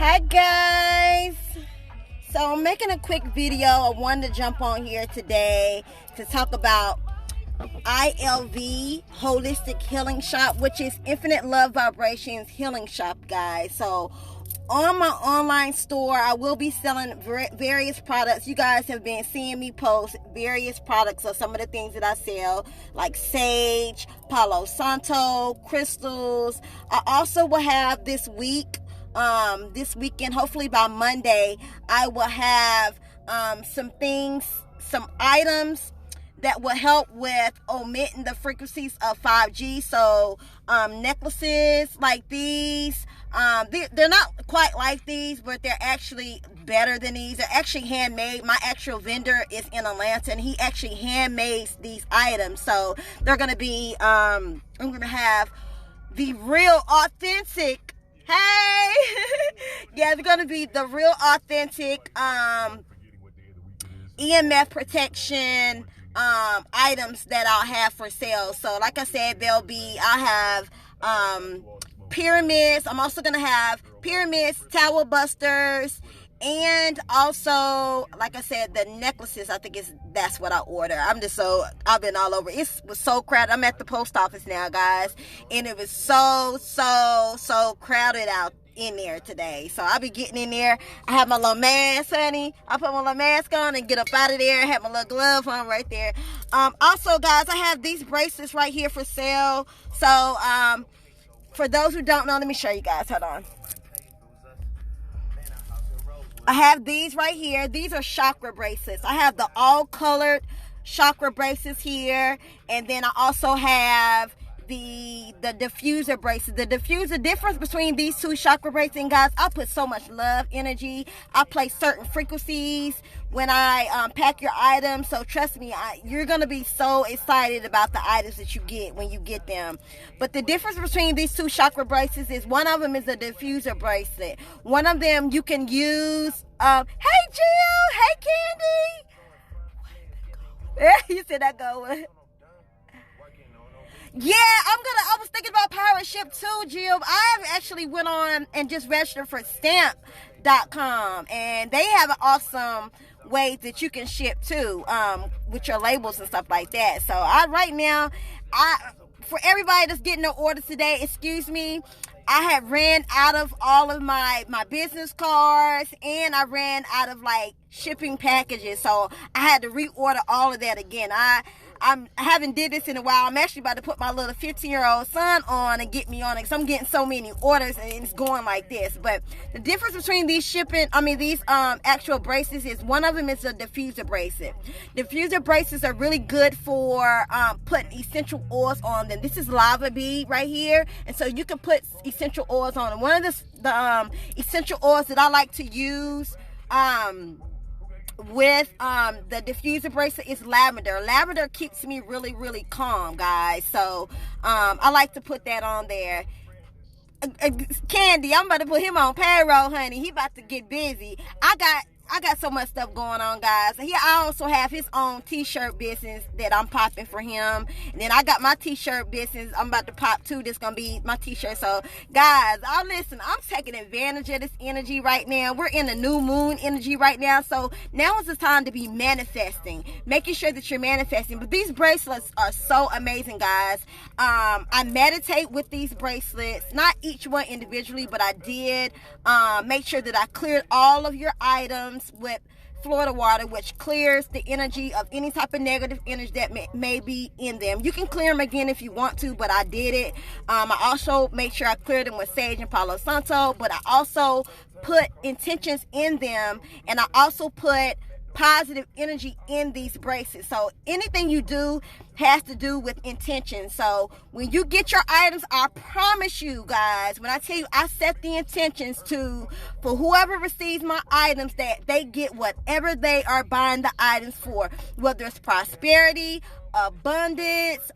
Hi guys, so I'm making a quick video. I wanted to jump on here today to talk about ILV Holistic Healing Shop, which is Infinite Love Vibrations Healing Shop, guys. So on my online store, I will be selling various products. You guys have been seeing me post various products of some of the things that I sell, like sage, Palo Santo, crystals. I also will have this weekend, hopefully by Monday, I will have some items that will help with omitting the frequencies of 5G. So necklaces like these, they're not quite like these, but they're actually better than these. They're actually handmade. My actual vendor is in Atlanta, and he actually handmades these items. So they're gonna be I'm gonna have the real authentic, hey yeah, they're gonna be the real authentic EMF protection items that I'll have for sale. So like I said, I'll have pyramids. I'm also gonna have pyramids, towel busters, and also, like I said, the necklaces. I think that's what I order. I've been all over. It was so crowded. I'm at the post office now, guys, and it was so crowded out in there today. So I'll be getting in there. I have my little mask, honey. I put my little mask on and get up out of there. I have my little glove on right there. Also, guys, I have these bracelets right here for sale. So for those who don't know, let me show you guys. Hold on. I have these right here. These are chakra bracelets. I have the all colored chakra bracelets here, and then I also have the diffuser bracelet. The difference between these two chakra bracelets, guys, I put so much love energy. I play certain frequencies when I pack your items. So trust me, you're gonna be so excited about the items that you get when you get them. But the difference between these two chakra bracelets is one of them is a diffuser bracelet. One of them you can use. Hey Jill, hey Candy. You said that go. Yeah, I was thinking about pirate ship too, Jill. I actually went on and just registered for stamp.com, and they have an awesome way that you can ship too, with your labels and stuff like that. So right now, for everybody that's getting their orders today, excuse me, I had ran out of all of my business cards, and I ran out of like shipping packages, so I had to reorder all of that again. I haven't did this in a while. I'm actually about to put my little 15-year-old son on and get me on it, because I'm getting so many orders and it's going like this. But the difference between these actual bracelets is one of them is a diffuser bracelet. Diffuser bracelets are really good for putting essential oils on them. This is lava bead right here, and so you can put essential oils on them. One of the essential oils that I like to use with the diffuser bracelet is lavender. Lavender keeps me really calm, guys. So I like to put that on there. Candy, I'm about to put him on payroll, honey. He about to get busy. I got so much stuff going on, guys. I also have his own t-shirt business that I'm popping for him. And then I got my t-shirt business I'm about to pop too. That's going to be my t-shirt. So, guys, I'm taking advantage of this energy right now. We're in a new moon energy right now. So, now is the time to be manifesting. Making sure that you're manifesting. But these bracelets are so amazing, guys. I meditate with these bracelets. Not each one individually, but I did make sure that I cleared all of your items with Florida water, which clears the energy of any type of negative energy that may be in them. You can clear them again if you want to, but I did it. I also made sure I cleared them with sage and Palo Santo, but I also put intentions in them, and I also put positive energy in these bracelets. So anything you do has to do with intention. So when you get your items, I promise you guys, when I tell you I set the intentions for whoever receives my items, that they get whatever they are buying the items for, whether it's prosperity, abundance,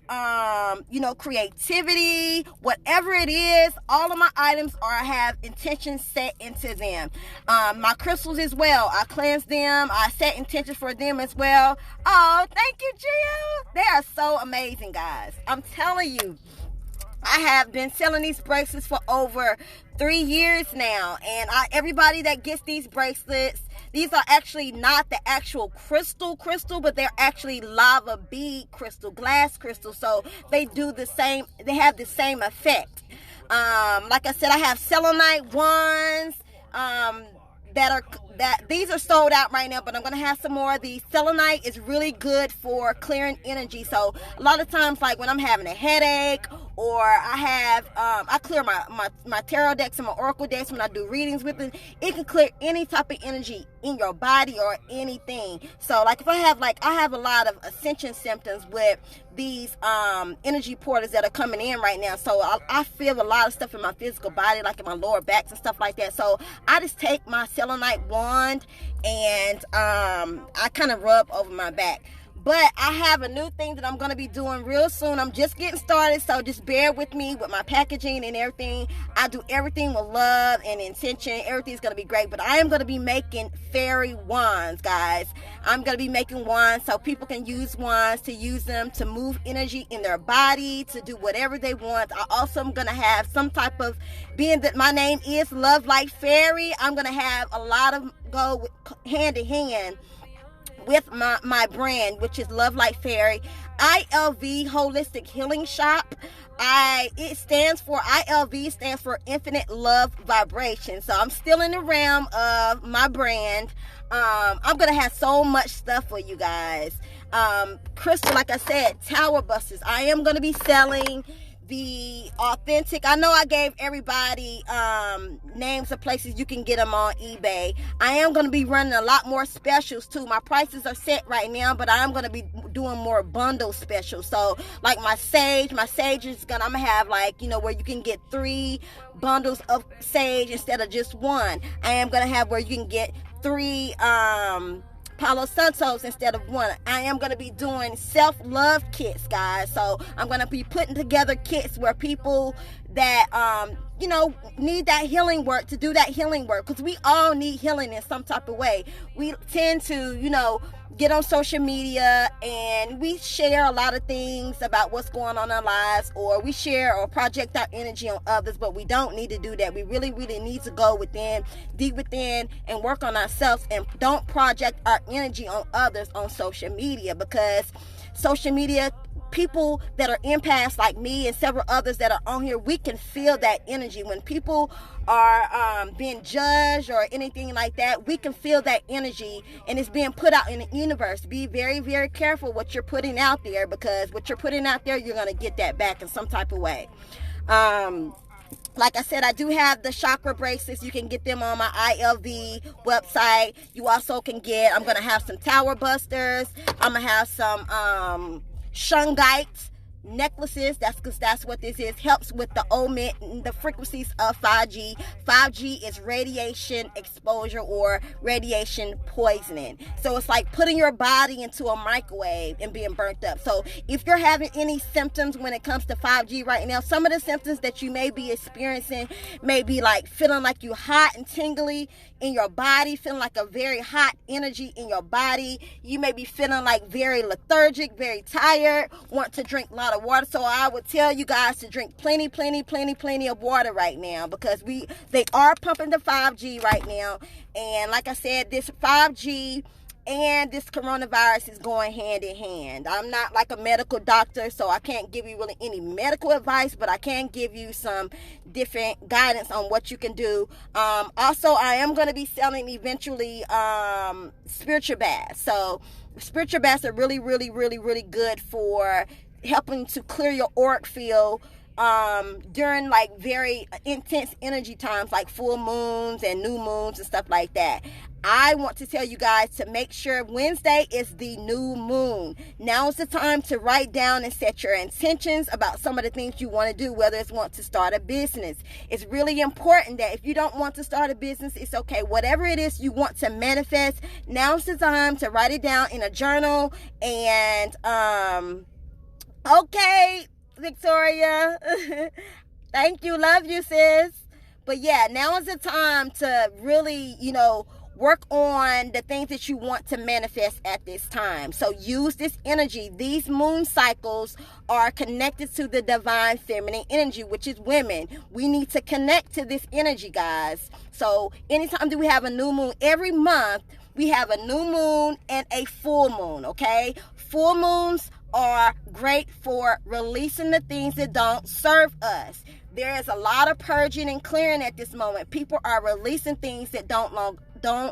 creativity, whatever it is. All of my items have intentions set into them. My crystals as well, I cleanse them, I set intentions for them as well. Oh, thank you, Jill. They are so amazing, guys. I'm telling you. I have been selling these bracelets for over 3 years now, and everybody that gets these bracelets, these are actually not the actual crystal, but they're actually lava bead crystal, glass crystal. So they do the same. They have the same effect. Like I said, I have selenite wands. These are sold out right now, but I'm gonna have some more of these. Selenite is really good for clearing energy. So a lot of times, like when I'm having a headache, or I clear my tarot decks and my oracle decks when I do readings with it. It can clear any type of energy in your body or anything. So like if I have a lot of ascension symptoms with these energy portals that are coming in right now. So I feel a lot of stuff in my physical body, like in my lower backs and stuff like that. So I just take my selenite wand and I kind of rub over my back. But I have a new thing that I'm going to be doing real soon. I'm just getting started, so just bear with me with my packaging and everything. I do everything with love and intention. Everything's going to be great. But I am going to be making fairy wands, guys. I'm going to be making wands so people can use wands, to use them to move energy in their body, to do whatever they want. I also am going to have some type of, being that my name is Love Like Fairy, I'm going to have a lot of go hand in hand with my brand, which is Love Like Fairy. ILV, Holistic Healing Shop. ILV stands for Infinite Love Vibration. So I'm still in the realm of my brand. I'm gonna have so much stuff for you guys. Crystal, like I said, Tower Busters. I am gonna be selling the authentic. I know I gave everybody names of places you can get them on eBay. I am going to be running a lot more specials too. My prices are set right now, but I am going to be doing more bundle specials. So like my sage is I'm gonna have, like, you know, where you can get 3 bundles of sage instead of just one. I am going to have where you can get 3 Palo Santos instead of 1. I am going to be doing self-love kits, guys. So I'm going to be putting together kits where people that need that healing work, to do that healing work, because we all need healing in some type of way. We tend to get on social media and we share a lot of things about what's going on in our lives, or we share or project our energy on others, but we don't need to do that. We really need to go within, deep within, and work on ourselves, and don't project our energy on others on social media, because social media, people that are empaths like me and several others that are on here, we can feel that energy. When people are being judged or anything like that, we can feel that energy, and it's being put out in the universe. Be very, very careful what you're putting out there, because what you're putting out there, you're going to get that back in some type of way. Like I said, I do have the chakra bracelets. You can get them on my ILV website. You also can I'm going to have some Tower Busters. I'm going to have some shungite necklaces. That's because that's what this is. Helps with the omit and the frequencies of 5G. 5G is radiation exposure or radiation poisoning. So it's like putting your body into a microwave and being burnt up. So if you're having any symptoms when it comes to 5G right now, some of the symptoms that you may be experiencing may be like feeling like you're hot and tingly in your body, feeling like a very hot energy in your body. You may be feeling like very lethargic, very tired, want to drink a lot of water. So I would tell you guys to drink plenty of water right now, because they are pumping the 5G right now. And like I said, this 5G and this coronavirus is going hand in hand. I'm not like a medical doctor, so I can't give you really any medical advice, but I can give you some different guidance on what you can do. Also, I am going to be selling eventually spiritual baths. So spiritual baths are really good for helping to clear your auric field during like very intense energy times, like full moons and new moons and stuff like that. I want to tell you guys to make sure Wednesday is the new moon. Now is the time to write down and set your intentions about some of the things you want to do, whether it's want to start a business. It's really important that if you don't want to start a business, it's okay. Whatever it is you want to manifest, now is the time to write it down in a journal. And okay, Victoria. Thank you. Love you, sis. But yeah, now is the time to really, work on the things that you want to manifest at this time. So use this energy. These moon cycles are connected to the divine feminine energy, which is women. We need to connect to this energy, guys. So anytime that we have a new moon, every month we have a new moon and a full moon, okay? Full moons are great for releasing the things that don't serve us. There is a lot of purging and clearing at this moment. People are releasing things that do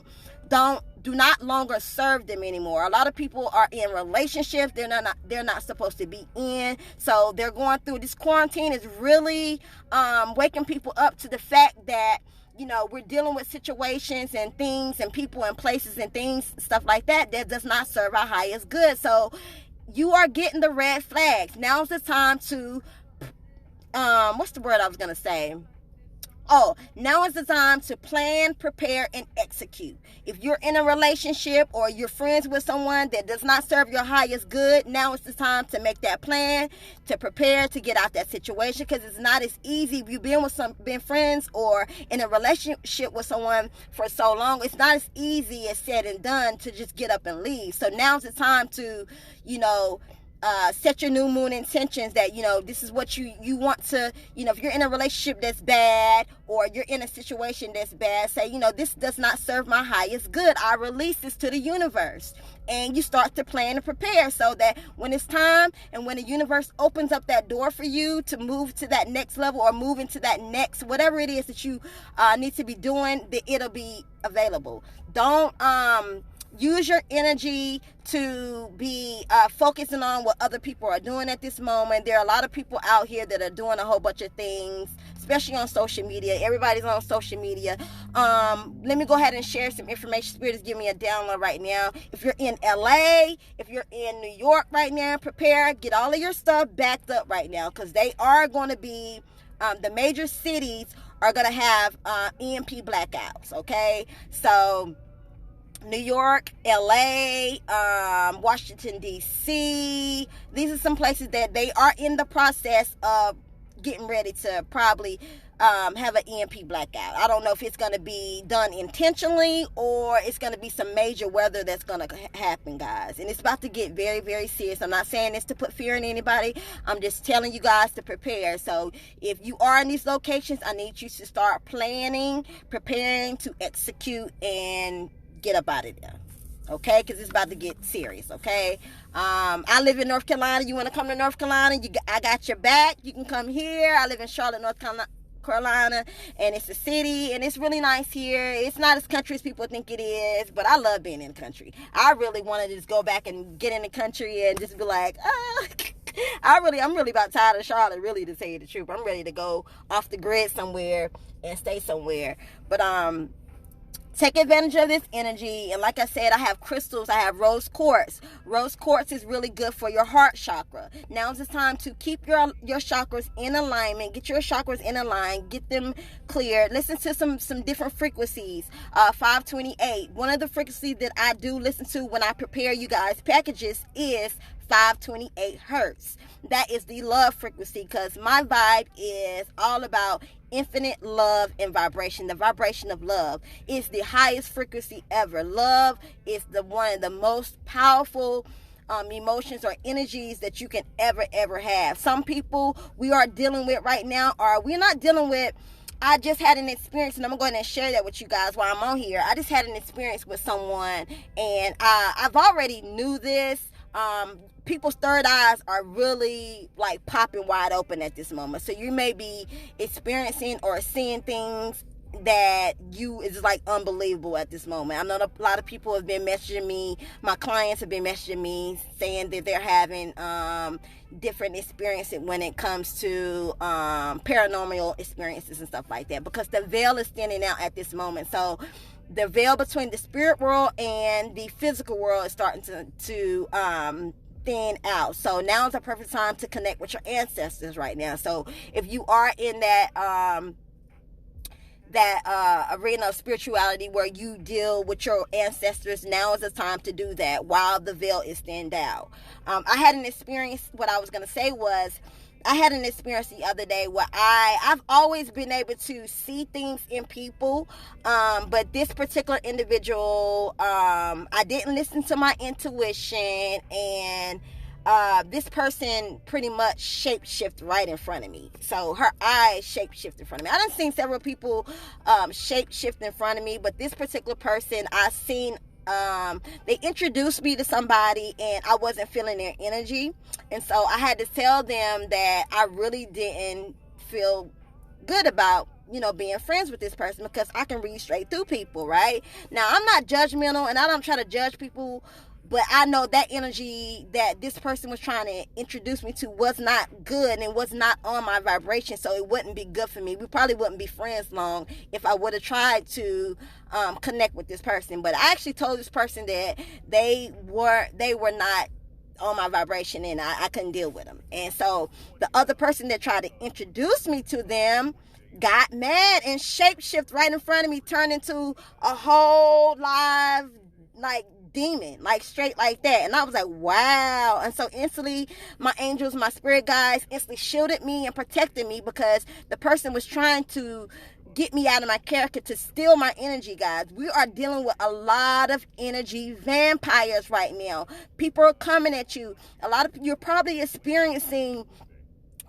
not longer serve them anymore. A lot of people are in relationships they're not supposed to be in. So they're going through this quarantine is really waking people up to the fact that, you know, we're dealing with situations and things and people and places and things, stuff like that does not serve our highest good. So you are getting the red flags. Now's the time to what's the word I was gonna say? Now is the time to plan, prepare, and execute. If you're in a relationship or you're friends with someone that does not serve your highest good, now is the time to make that plan, to prepare to get out that situation, because it's not as easy. If you've been friends or in a relationship with someone for so long, it's not as easy as said and done to just get up and leave. So now's the time to, you know, set your new moon intentions that, you know, this is what you want to, you know, if you're in a relationship that's bad or you're in a situation that's bad, say, you know, this does not serve my highest good. I release this to the universe. And you start to plan and prepare so that when it's time and when the universe opens up that door for you to move to that next level or move into that next, whatever it is that you need to be doing, that it'll be available. Don't use your energy to be focusing on what other people are doing at this moment. There are a lot of people out here that are doing a whole bunch of things, especially on social media. Everybody's on social media. Let me go ahead and share some information. Spirit is giving me a download right now. If you're in LA, if you're in New York right now, prepare. Get all of your stuff backed up right now, because they are going to be, the major cities are going to have EMP blackouts, okay? So New York, LA, Washington, D.C. These are some places that they are in the process of getting ready to probably have an EMP blackout. I don't know if it's going to be done intentionally or it's going to be some major weather that's going to happen, guys. And it's about to get very, very serious. I'm not saying this to put fear in anybody. I'm just telling you guys to prepare. So if you are in these locations, I need you to start planning, preparing to execute, and get up out of there, okay? Because it's about to get serious, okay? I live in North Carolina. You want to come to North Carolina? I got your back. You can come here. I live in Charlotte, North Carolina, and it's a city, and it's really nice here. It's not as country as people think it is, but I love being in the country. I really want to just go back and get in the country and just be like, I'm really about tired of Charlotte, really, to tell you the truth. I'm ready to go off the grid somewhere and stay somewhere. But take advantage of this energy. And like I said, I have crystals. I have rose quartz. Rose quartz is really good for your heart chakra. Now's the time to keep your chakras in alignment. Get your chakras in alignment. Get them cleared. Listen to some different frequencies. 528. One of the frequencies that I do listen to when I prepare you guys packages is 528 hertz. That is the love frequency, because my vibe is all about infinite love and vibration. The vibration of love is the highest frequency ever. Love is one of the most powerful emotions or energies that you can ever have. Some people we are dealing with right now, or we're not dealing with. I just had an experience, and I'm going to share that with you guys while I'm on here. I just had an experience with someone, and I've already knew this. People's third eyes are really like popping wide open at this moment. So you may be experiencing or seeing things that is like unbelievable at this moment. I know a lot of people have been messaging me. My clients have been messaging me saying that they're having different experiences when it comes to paranormal experiences and stuff like that, because the veil is thinning out at this moment. So the veil between the spirit world and the physical world is starting to thin out. So now is the perfect time to connect with your ancestors right now. So if you are in that arena of spirituality where you deal with your ancestors, now is the time to do that while the veil is thinned out. I had an experience. What I was going to say was, I had an experience the other day where I've always been able to see things in people, but this particular individual, I didn't listen to my intuition, and this person pretty much shape-shift right in front of me. So her eyes shape-shift in front of me. I done seen several people shape-shift in front of me, but this particular person I seen, they introduced me to somebody and I wasn't feeling their energy, and so I had to tell them that I really didn't feel good about being friends with this person, because I can read straight through people, right? Now, I'm not judgmental and I don't try to judge people, but I know that energy that this person was trying to introduce me to was not good and was not on my vibration, so it wouldn't be good for me. We probably wouldn't be friends long if I would have tried to connect with this person. But I actually told this person that they were not on my vibration, and I couldn't deal with them. And so the other person that tried to introduce me to them got mad and shapeshift right in front of me, turned into a whole live demon, straight like that. And I was like, wow. And so instantly my angels, my spirit guides instantly shielded me and protected me, because the person was trying to get me out of my character to steal my energy, guys. We are dealing with a lot of energy vampires right now. People are coming at you. You're probably experiencing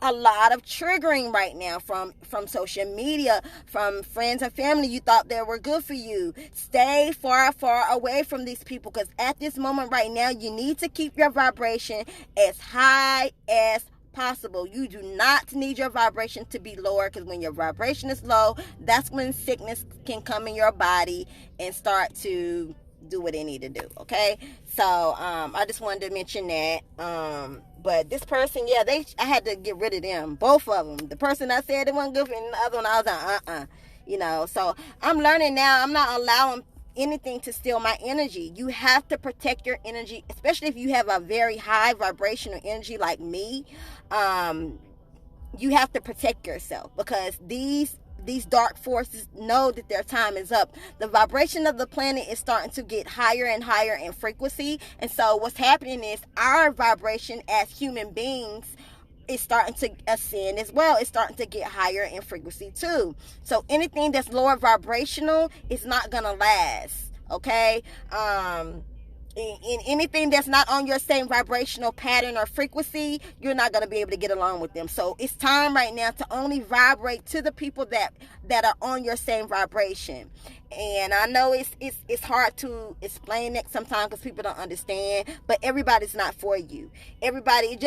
a lot of triggering right now from social media, from friends and family you thought they were good for you. Stay far away from these people, because at this moment right now, you need to keep your vibration as high as possible. You do not need your vibration to be lower, because when your vibration is low, that's when sickness can come in your body and start to do what they need to do. Okay, so I just wanted to mention that. But this person, I had to get rid of them, both of them. The person I said it wasn't good for, and the other one I was like, So I'm learning now. I'm not allowing anything to steal my energy. You have to protect your energy, especially if you have a very high vibrational energy like me. You have to protect yourself, because these dark forces know that their time is up. The vibration of the planet is starting to get higher and higher in frequency. And so what's happening is our vibration as human beings is starting to ascend as well. It's starting to get higher in frequency too. So anything that's lower vibrational is not going to last. Okay? In anything that's not on your same vibrational pattern or frequency, you're not going to be able to get along with them. So it's time right now to only vibrate to the people that are on your same vibration. And I know it's hard to explain that sometimes, because people don't understand, but everybody's not for you. Everybody,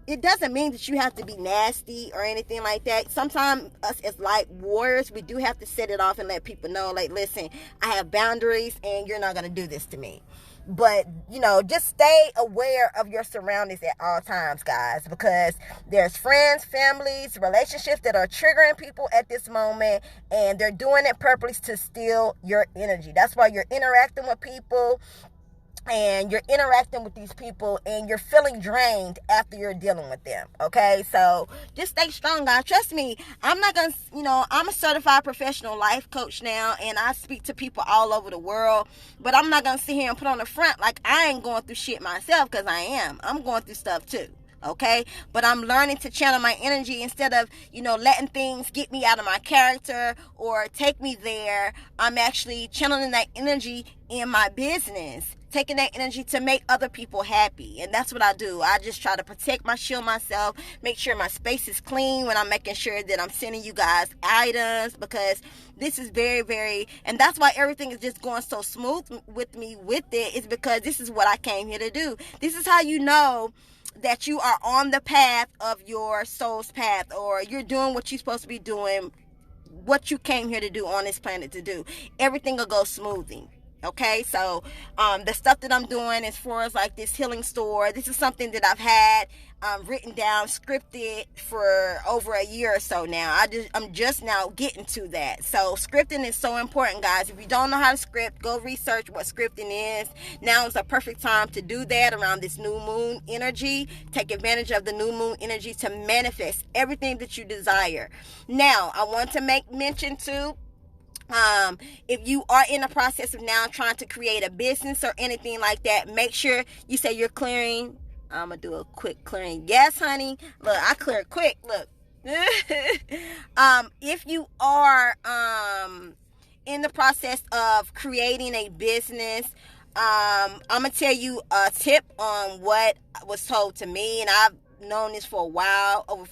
it doesn't mean that you have to be nasty or anything like that. Sometimes us as light warriors, we do have to set it off and let people know, listen, I have boundaries and you're not going to do this to me. But, just stay aware of your surroundings at all times, guys, because there's friends, families, relationships that are triggering people at this moment, and they're doing it purposely to steal your energy. That's why you're interacting with people, and you're interacting with these people, and you're feeling drained after you're dealing with them. Okay, so just stay strong, guys. Trust me, I'm not gonna, I'm a certified professional life coach now, and I speak to people all over the world, but I'm not gonna sit here and put on the front like I ain't going through shit myself, because I'm going through stuff too. Okay, but I'm learning to channel my energy instead of letting things get me out of my character or take me there. I'm actually channeling that energy in my business, taking that energy to make other people happy. And that's what I do. I just try to protect shield myself, make sure my space is clean when I'm making sure that I'm sending you guys items, because this is very, very, and that's why everything is just going so smooth with me with it, is because this is what I came here to do. This is how you know that you are on the path of your soul's path, or you're doing what you're supposed to be doing, what you came here to do on this planet to do. Everything will go smoothly. Okay, so the stuff that I'm doing as far as this healing store, this is something that I've had written down, scripted for over a year or so now. I'm just now getting to that. So scripting is so important, guys. If you don't know how to script, go research what scripting is. Now is a perfect time to do that around this new moon energy. Take advantage of the new moon energy to manifest everything that you desire. Now, I want to make mention too, if you are in the process of now trying to create a business or anything like that, make sure you say you're clearing I'm gonna do a quick clearing. Yes, honey. Look, I clear quick. Look. If you are in the process of creating a business, I'm gonna tell you a tip on what was told to me, and I've known this for a while, over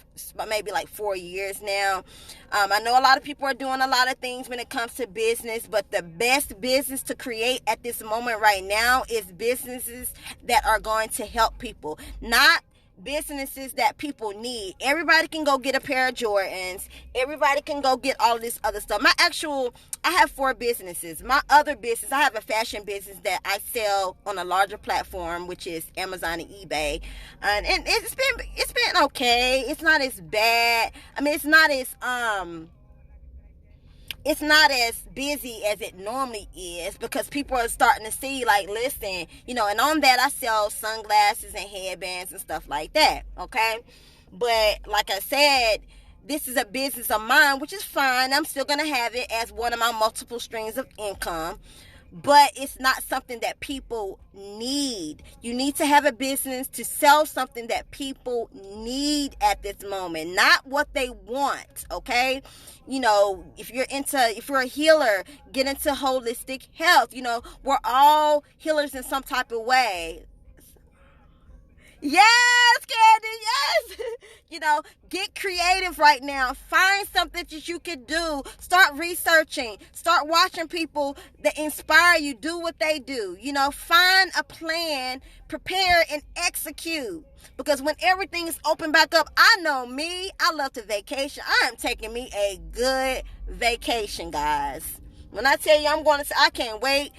maybe like 4 years now. I know a lot of people are doing a lot of things when it comes to business, but the best business to create at this moment right now is businesses that are going to help people, not businesses that people need. Everybody can go get a pair of Jordans. Everybody can go get all this other stuff. I have 4 businesses. My other business, I have a fashion business that I sell on a larger platform, which is Amazon and eBay. And it's been okay. It's not as bad. I mean, it's not as busy as it normally is, because people are starting to see, like, listen, and on that I sell sunglasses and headbands and stuff like that, okay? But like I said, this is a business of mine, which is fine. I'm still going to have it as one of my multiple streams of income, but it's not something that people need. You need to have a business to sell something that people need at this moment, not what they want, okay? If you're a healer, get into holistic health. We're all healers in some type of way. Yes, Candy, yes. Get creative right now. Find something that you can do. Start researching. Start watching people that inspire you. Do what they do. Find a plan, prepare, and execute. Because when everything is open back up, I know me, I love to vacation. I am taking me a good vacation, guys. When I tell you I can't wait.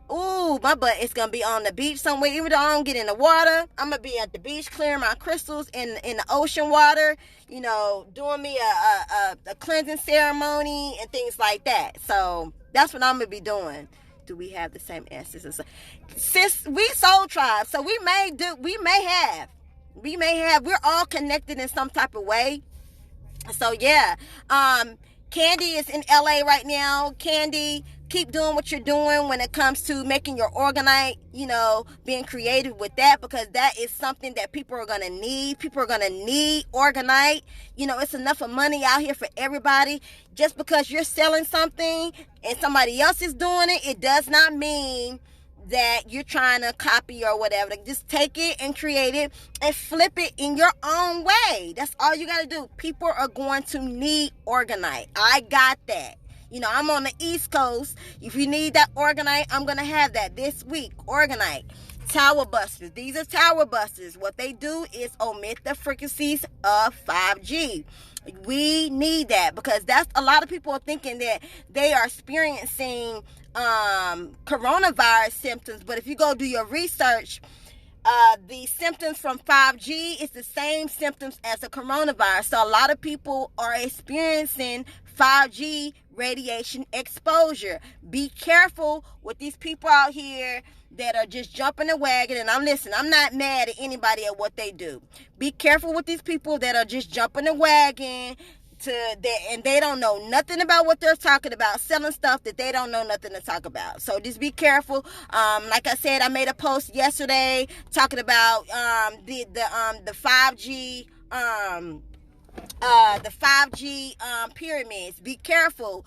Ooh, my butt is going to be on the beach somewhere. Even though I don't get in the water, I'm going to be at the beach clearing my crystals in the ocean water, doing me a cleansing ceremony and things like that. So that's what I'm going to be doing. Do we have the same essence? Since we soul tribe, so we may have. We're all connected in some type of way. So yeah, Candy is in LA right now. Candy, keep doing what you're doing when it comes to making your organite, being creative with that, because that is something that people are going to need. People are going to need organite. It's enough of money out here for everybody. Just because you're selling something and somebody else is doing it, it does not mean that you're trying to copy or whatever. Just take it and create it and flip it in your own way. That's all you got to do. People are going to need organite. I got that. I'm on the East Coast. If you need that organite, I'm going to have that this week. Organite. Tower busters. These are tower busters. What they do is omit the frequencies of 5G. We need that, because that's a lot of people are thinking that they are experiencing coronavirus symptoms. But if you go do your research, the symptoms from 5G is the same symptoms as the coronavirus. So a lot of people are experiencing 5G radiation exposure. Be careful with these people out here that are just jumping the wagon. And I'm not mad at anybody at what they do. Be careful with these people that are just jumping the wagon and they don't know nothing about what they're talking about, selling stuff that they don't know nothing to talk about. So just be careful. Like I said, I made a post yesterday talking about the 5G the 5G pyramids. Be careful,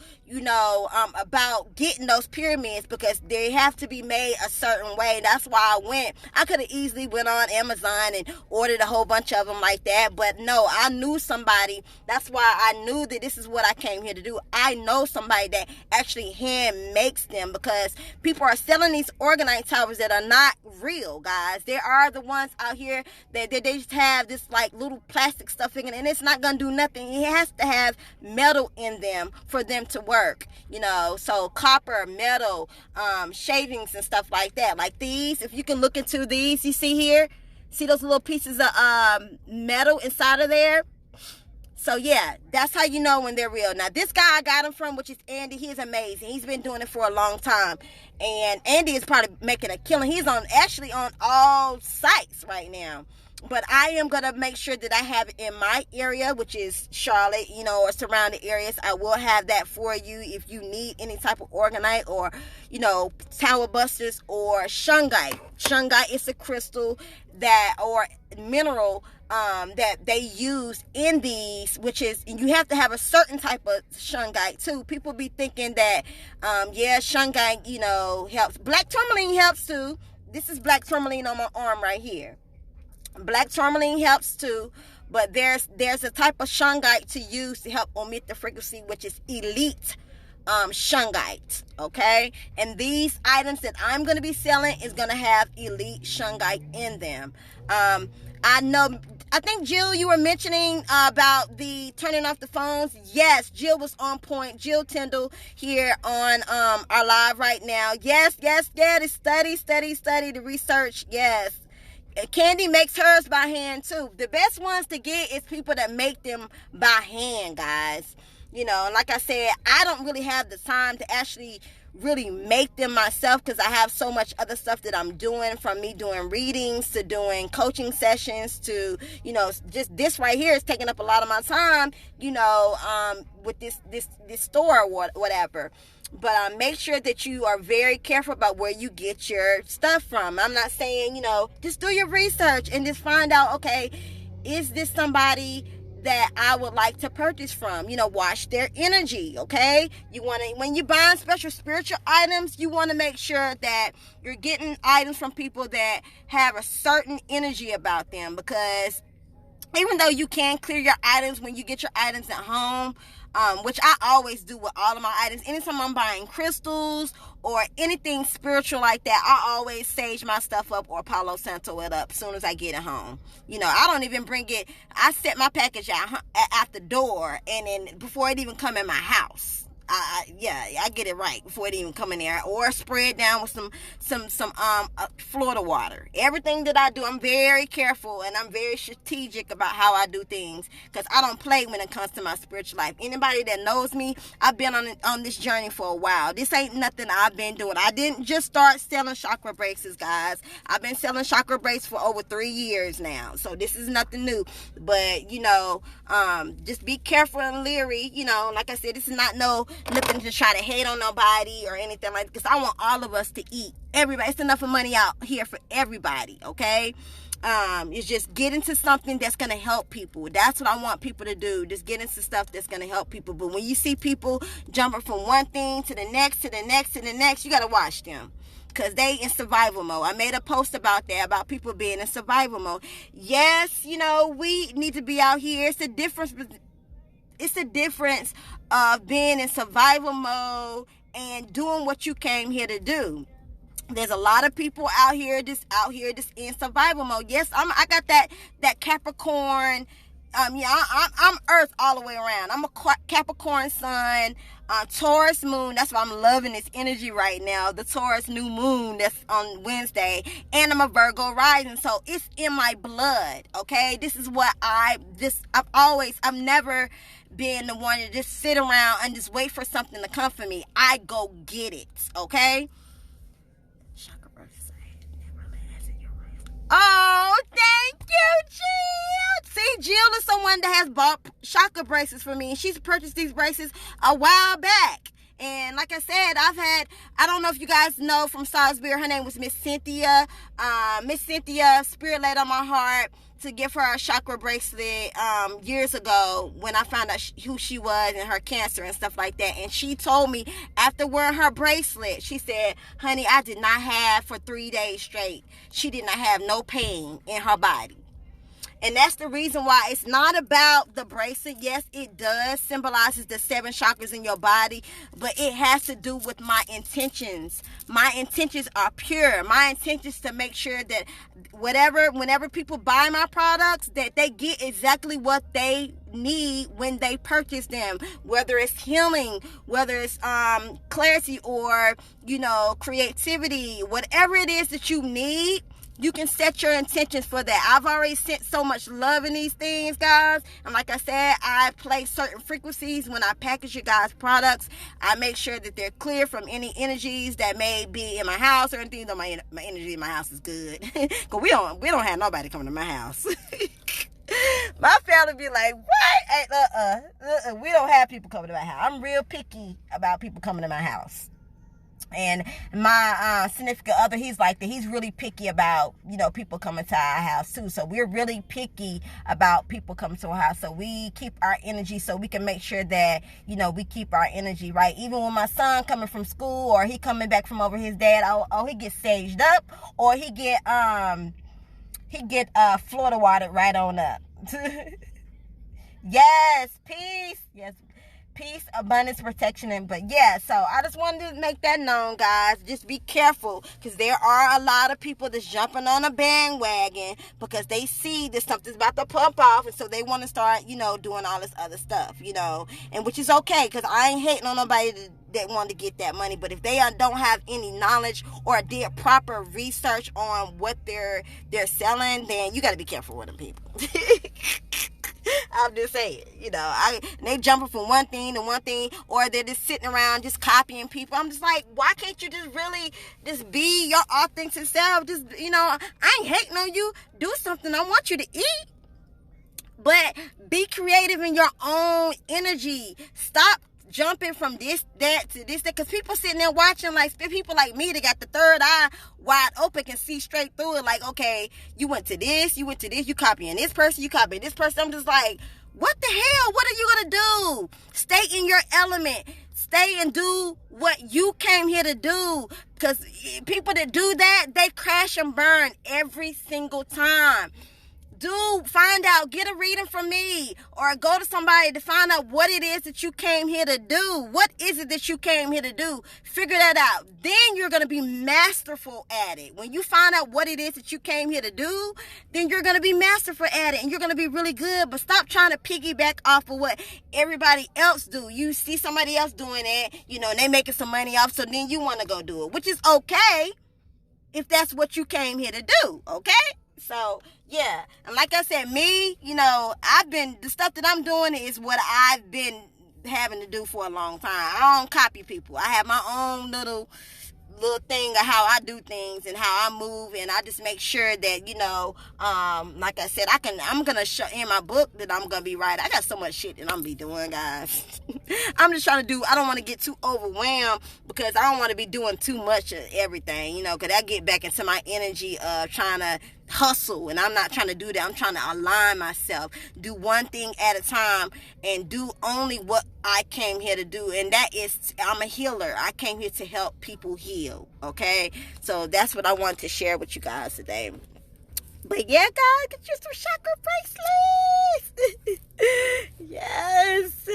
about getting those pyramids, because they have to be made a certain way. That's why I could have easily went on Amazon and ordered a whole bunch of them like that, but no, I knew somebody. That's why I knew that this is what I came here to do. I know somebody that actually hand makes them, because people are selling these organite towers that are not real, guys. There are the ones out here that they just have this like little plastic stuff in it, and it's not gonna do nothing. It has to have metal in them for them to work, so copper, metal, shavings and stuff like that. Like these, if you can look into these, you see those little pieces of metal inside of there. So yeah, that's how you know when they're real. Now this guy I got him from, which is Andy, he is amazing. He's been doing it for a long time, and Andy is probably making a killing. He's actually on all sites right now. But I am going to make sure that I have it in my area, which is Charlotte, or surrounding areas. I will have that for you if you need any type of orgonite or, tower busters or shungite. Shungite is a crystal or mineral that they use in these, which is, and you have to have a certain type of shungite too. People be thinking that, shungite, helps. Black tourmaline helps too. This is black tourmaline on my arm right here. Black tourmaline helps too, but there's a type of shungite to use to help omit the frequency, which is elite shungite. Okay, and these items that I'm going to be selling is going to have elite shungite in them. I think, Jill, you were mentioning about the turning off the phones. Yes, Jill was on point. Jill Tyndall here on our live right now. Yes, to study the research. Yes. Candy makes hers by hand too. The best ones to get is people that make them by hand, guys. Like I said, I don't really have the time to actually really make them myself because I have so much other stuff that I'm doing, from me doing readings to doing coaching sessions to, just this right here is taking up a lot of my time, with this store or whatever. But make sure that you are very careful about where you get your stuff from. I'm not saying, just do your research and just find out, okay, is this somebody that I would like to purchase from? Watch their energy, okay? When you're buying special spiritual items, you want to make sure that you're getting items from people that have a certain energy about them, because even though you can clear your items when you get your items at home, which I always do with all of my items. Anytime I'm buying crystals or anything spiritual like that, I always sage my stuff up or Palo Santo it up as soon as I get it home. I don't even bring it. I set my package out the door, and then before it even come in my house. I get it right before it even come in there, or spray it down with some Florida water. Everything that I do, I'm very careful and I'm very strategic about how I do things, because I don't play when it comes to my spiritual life. Anybody that knows me, I've been on this journey for a while. This ain't nothing I've been doing. I didn't just start selling chakra bracelets, guys. I've been selling chakra bracelets for over 3 years now, so this is nothing new. But just be careful and leery. Like I said, this is not nothing to try to hate on nobody or anything like that, because I want all of us to eat. Everybody, it's enough of money out here for everybody, okay? It's just get into something that's going to help people. That's what I want people to do. Just get into stuff that's going to help people. But when you see people jumping from one thing to the next, you got to watch them, because they in survival mode. I made a post about that, about people being in survival mode. Yes, we need to be out here. It's the difference of being in survival mode and doing what you came here to do. There's a lot of people out here just in survival mode. Yes, I got that Capricorn. I'm Earth all the way around. I'm a Capricorn sun, Taurus moon. That's why I'm loving this energy right now. The Taurus new moon that's on Wednesday, and I'm a Virgo rising. So it's in my blood. Okay, this is what I've never been the one to just sit around and just wait for something to come for me. I go get it. Okay. Oh, thank you, Jill. See, Jill is someone that has bought chakra bracelets for me, and she's purchased these bracelets a while back. And like I said, I don't know if you guys know from Salisbury, her name was Miss Cynthia. Miss Cynthia, Spirit laid on my heart to give her a chakra bracelet years ago when I found out who she was and her cancer and stuff like that. And she told me after wearing her bracelet, she said, honey, I did not have for 3 days straight. She did not have no pain in her body. And that's the reason why it's not about the bracelet. Yes, it does symbolizes the 7 chakras in your body, but it has to do with my intentions. My intentions are pure. My intentions to make sure that whenever people buy my products, that they get exactly what they need when they purchase them, whether it's healing, whether it's clarity, or creativity, whatever it is that you need. you can set your intentions for that. I've already sent so much love in these things, guys. And like I said, I play certain frequencies when I package you guys products. I make sure that they're clear from any energies that may be in my house or anything. Though my energy in my house is good, cause we don't have nobody coming to my house. My family be like, what? Hey, we don't have people coming to my house. I'm real picky about people coming to my house. And my significant other, he's like that. He's really picky about, people coming to our house too. So we're really picky about people coming to our house. So we keep our energy so we can make sure that, we keep our energy right. Even when my son coming from school or he coming back from over his dad, he gets staged up or he get Florida watered right on up. Yes, peace. Yes. Peace, abundance, protection, so I just wanted to make that known, guys. Just be careful, because there are a lot of people that's jumping on a bandwagon because they see that something's about to pump off, and so they want to start, doing all this other stuff, and which is okay, because I ain't hating on nobody that want to get that money. But if they don't have any knowledge or did proper research on what they're selling, then you got to be careful with them people. I'm just saying, they jumping from one thing to one thing, or they're just sitting around just copying people. I'm just like, why can't you just really just be your authentic self? Just, I ain't hating on you. Do something I want you to eat. But be creative in your own energy. Stop jumping from this, that, to this, that. Because people sitting there watching, like people like me that got the third eye wide open, can see straight through it. Like, okay, you went to this, you copying this person, you copying this person. I'm just like, what the hell? What are you going to do? Stay in your element. Stay and do what you came here to do. Because people that do that, they crash and burn every single time. Find out, get a reading from me, or go to somebody to find out what it is that you came here to do. What is it that you came here to do? Figure that out. Then you're going to be masterful at it. When you find out what it is that you came here to do, then you're going to be masterful at it, and you're going to be really good. But stop trying to piggyback off of what everybody else do. You see somebody else doing it, and they making some money off, so then you want to go do it, which is okay if that's what you came here to do, okay? So, yeah. And like I said, me, the stuff that I'm doing is what I've been having to do for a long time. I don't copy people. I have my own little thing of how I do things and how I move, and I just make sure that, like I said, I'm going to show in my book that I'm going to be right. I got so much shit that I'm going to be doing, guys. I'm just trying to I don't want to get too overwhelmed, because I don't want to be doing too much of everything, because I get back into my energy of trying to hustle, and I'm not trying to do that. I'm trying to align myself, do one thing at a time, and do only what I came here to do, and that is, I'm a healer. I came here to help people heal, okay? So that's what I wanted to share with you guys today. But yeah, guys, get you some chakra bracelets. Yes.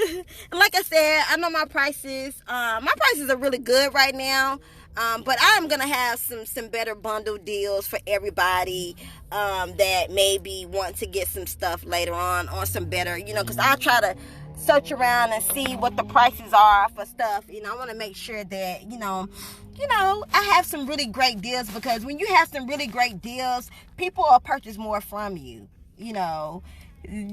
And like I said, I know my prices are really good right now. But I'm going to have some better bundle deals for everybody that maybe want to get some stuff later on some better, because I try to search around and see what the prices are for stuff. I want to make sure that, I have some really great deals, because when you have some really great deals, people will purchase more from you,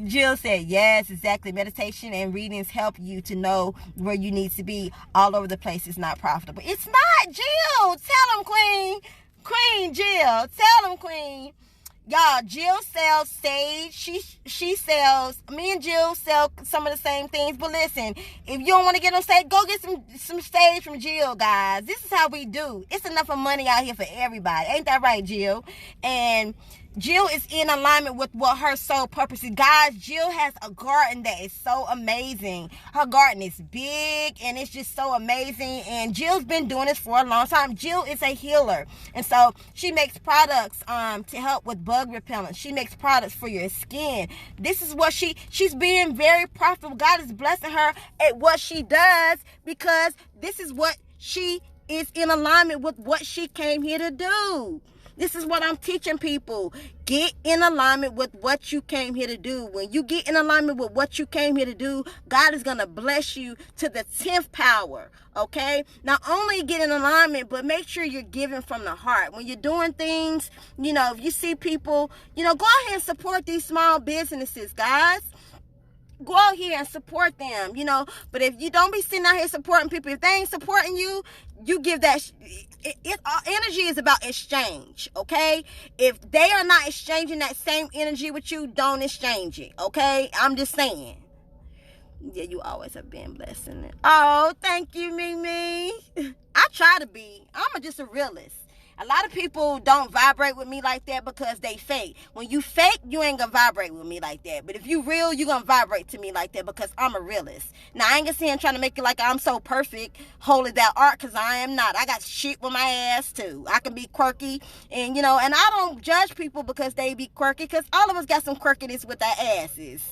Jill said, yes, exactly. Meditation and readings help you to know where you need to be. All over the place is not profitable. It's not, Jill. Tell them, Queen. Queen Jill. Tell them, Queen. Y'all, Jill sells sage. She sells, me and Jill sell some of the same things. But listen, if you don't want to get on stage, go get some sage from Jill, guys. This is how we do. It's enough of money out here for everybody. Ain't that right, Jill? And Jill is in alignment with what her soul purpose is. Guys, Jill has a garden that is so amazing. Her garden is big, and it's just so amazing. And Jill's been doing this for a long time. Jill is a healer. And so she makes products to help with bug repellent. She makes products for your skin. This is what she's being very profitable. God is blessing her at what she does, because this is what she is in alignment with what she came here to do. This is what I'm teaching people. Get in alignment with what you came here to do. When you get in alignment with what you came here to do, God is going to bless you to the 10th power. Okay? Not only get in alignment, but make sure you're giving from the heart. When you're doing things, if you see people, go ahead and support these small businesses, guys. Go out here and support them, But if you don't be sitting out here supporting people, if they ain't supporting you, you give that. Energy is about exchange, okay? If they are not exchanging that same energy with you, don't exchange it, okay? I'm just saying. Yeah, you always have been blessed in it. Oh, thank you, Mimi. I try to be. I'm just a realist. A lot of people don't vibrate with me like that because they fake. When you fake, you ain't gonna vibrate with me like that. But if you real, you gonna vibrate to me like that because I'm a realist. Now, I ain't gonna sit here trying to make it like I'm so perfect, holy thou art, because I am not. I got shit with my ass, too. I can be quirky, and, and I don't judge people because they be quirky, because all of us got some quirkiness with our asses.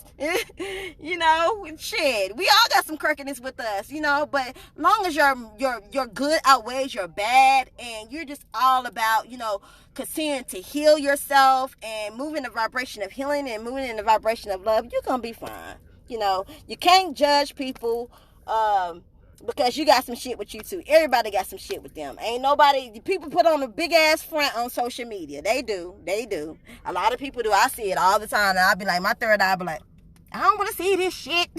Shit. We all got some quirkiness with us, but long as your good outweighs your bad, and you're just all about, continuing to heal yourself and moving in the vibration of healing and moving in the vibration of love, you're gonna be fine. You can't judge people because you got some shit with you too. Everybody got some shit with them. Ain't nobody, people put on a big ass front on social media. They do. A lot of people do. I see it all the time, and I'll be like, my third eye be like, I don't want to see this shit.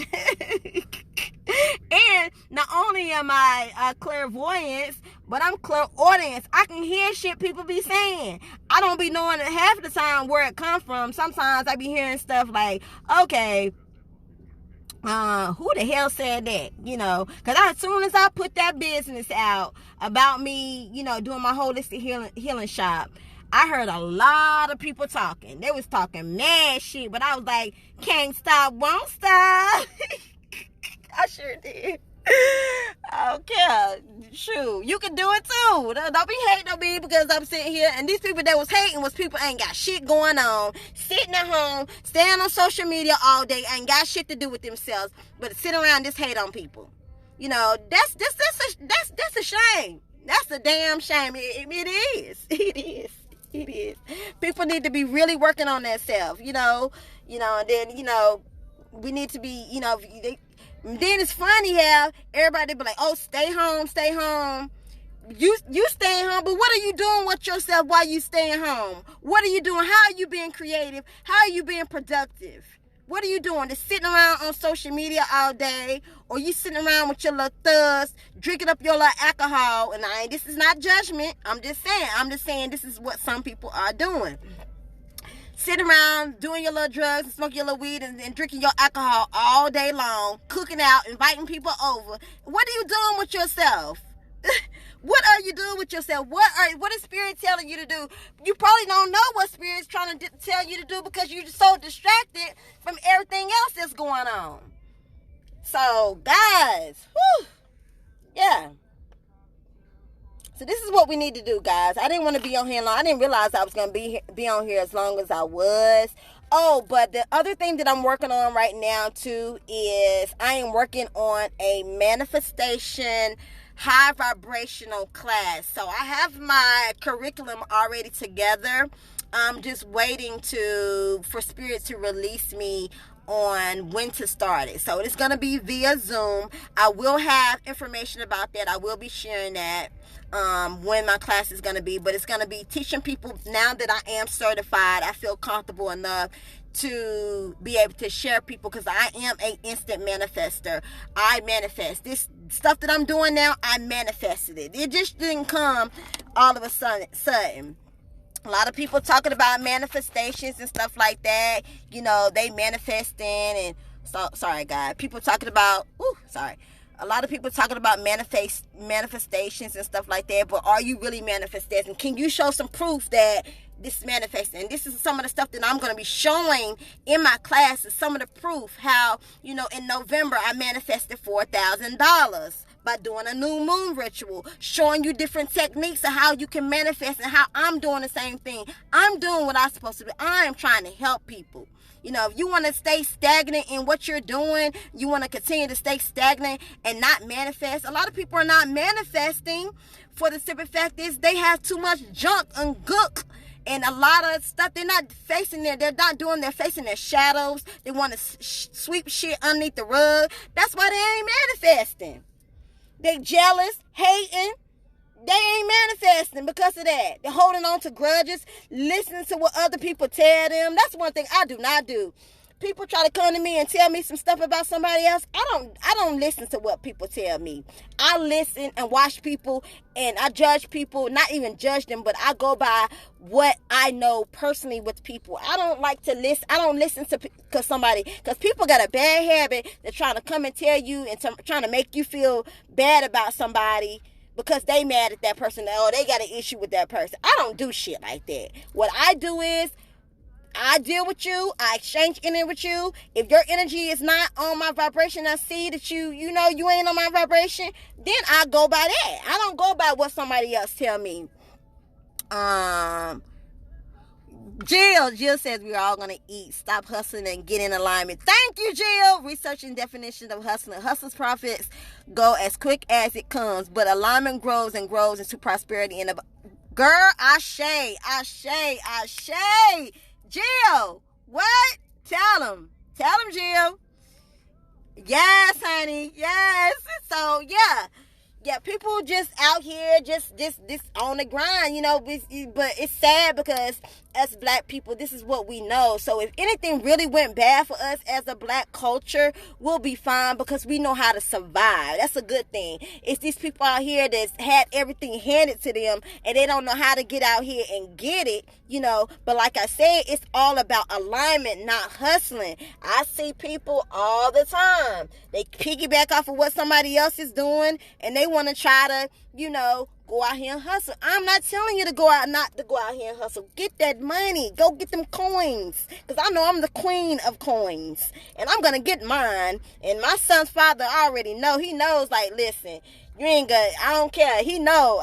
And not only am I clairvoyance, but I'm clairaudience. I can hear shit people be saying. I don't be knowing half of the time where it come from. Sometimes I be hearing stuff like, okay, who the hell said that? Because as soon as I put that business out about me, doing my holistic healing shop, I heard a lot of people talking. They was talking mad shit, but I was like, can't stop, won't stop. I sure did. I don't care. Shoot, you can do it too. Don't be hating on me because I'm sitting here. And these people that was hating was people ain't got shit going on, sitting at home, staying on social media all day, ain't got shit to do with themselves, but sit around and just hate on people. That's a shame. That's a damn shame. It is. It is. People need to be really working on themselves, and then, we need to be, then it's funny how everybody be like, oh, stay home. You staying home, but what are you doing with yourself while you staying home? What are you doing? How are you being creative? How are you being productive? What are you doing? Just sitting around on social media all day, or you sitting around with your little thugs, drinking up your little alcohol? And this is not judgment. I'm just saying this is what some people are doing. Sitting around doing your little drugs and smoking your little weed and drinking your alcohol all day long, cooking out, inviting people over. What are you doing with yourself? What are you doing with yourself? What is Spirit telling you to do? You probably don't know what Spirit's trying to tell you to do because you're so distracted from everything else that's going on. So, guys, yeah. So this is what we need to do, guys. I didn't want to be on here long. I didn't realize I was going to be on here as long as I was. Oh, but the other thing that I'm working on right now, too, is I am working on a manifestation high vibrational class. So I have my curriculum already together. I'm just waiting for Spirit to release me on when to start it. So it's going to be via Zoom. I will have information about that. I will be sharing that when my class is going to be, but it's going to be teaching people. Now that I am certified, I feel comfortable enough to be able to share people, because I am an instant manifester. I manifest this stuff that I'm doing now. I manifested it. It just didn't come all of a sudden. A lot of people talking about manifestations and stuff like that. They manifesting and sorry, God. People talking about a lot of people talking about manifestations and stuff like that. But are you really manifesting? Can you show some proof that this is manifesting? And this is some of the stuff that I'm going to be showing in my classes. Some of the proof how, in November I manifested $4,000 by doing a new moon ritual, showing you different techniques of how you can manifest and how I'm doing the same thing. I'm doing what I'm supposed to do. I am trying to help people. If you want to stay stagnant in what you're doing, you want to continue to stay stagnant and not manifest. A lot of people are not manifesting for the simple fact is they have too much junk and gook And a lot of stuff, they're not facing their shadows. They want to sweep shit underneath the rug. That's why they ain't manifesting. They jealous, hating. They ain't manifesting because of that. They're holding on to grudges, listening to what other people tell them. That's one thing I do not do. People try to come to me and tell me some stuff about somebody else. I don't listen to what people tell me. I listen and watch people, and I judge people, not even judge them, but I go by what I know personally with people. I don't like to listen. I don't listen to because people got a bad habit. They're trying to come and tell you and trying to make you feel bad about somebody because they mad at that person. Oh, they got an issue with that person. I don't do shit like that. What I do is, I deal with you. I exchange energy with you. If your energy is not on my vibration, I see that you ain't on my vibration, then I go by that. I don't go by what somebody else tell me. Jill says we're all gonna eat. Stop hustling and get in alignment. Thank you, Jill. Researching definition of hustling. Hustler's profits go as quick as it comes, but alignment grows and grows into prosperity. And girl, Ashe. Jill, what? Tell them, Jill. Yes, honey. Yes. So yeah, people just out here, just on the grind, but it's sad because as black people, this is what we know. So if anything really went bad for us as a black culture, we'll be fine because we know how to survive. That's a good thing. It's these people out here that's had everything handed to them and they don't know how to get out here and get it, But like I said, it's all about alignment, not hustling. I see people all the time. They piggyback off of what somebody else is doing and they want to try to, go out here and hustle. I'm not telling you not to go out here and hustle. Get that money. Go get them coins. Because I know I'm the queen of coins. And I'm going to get mine. And my son's father already know. He knows, listen, you ain't gonna, I don't care. He know,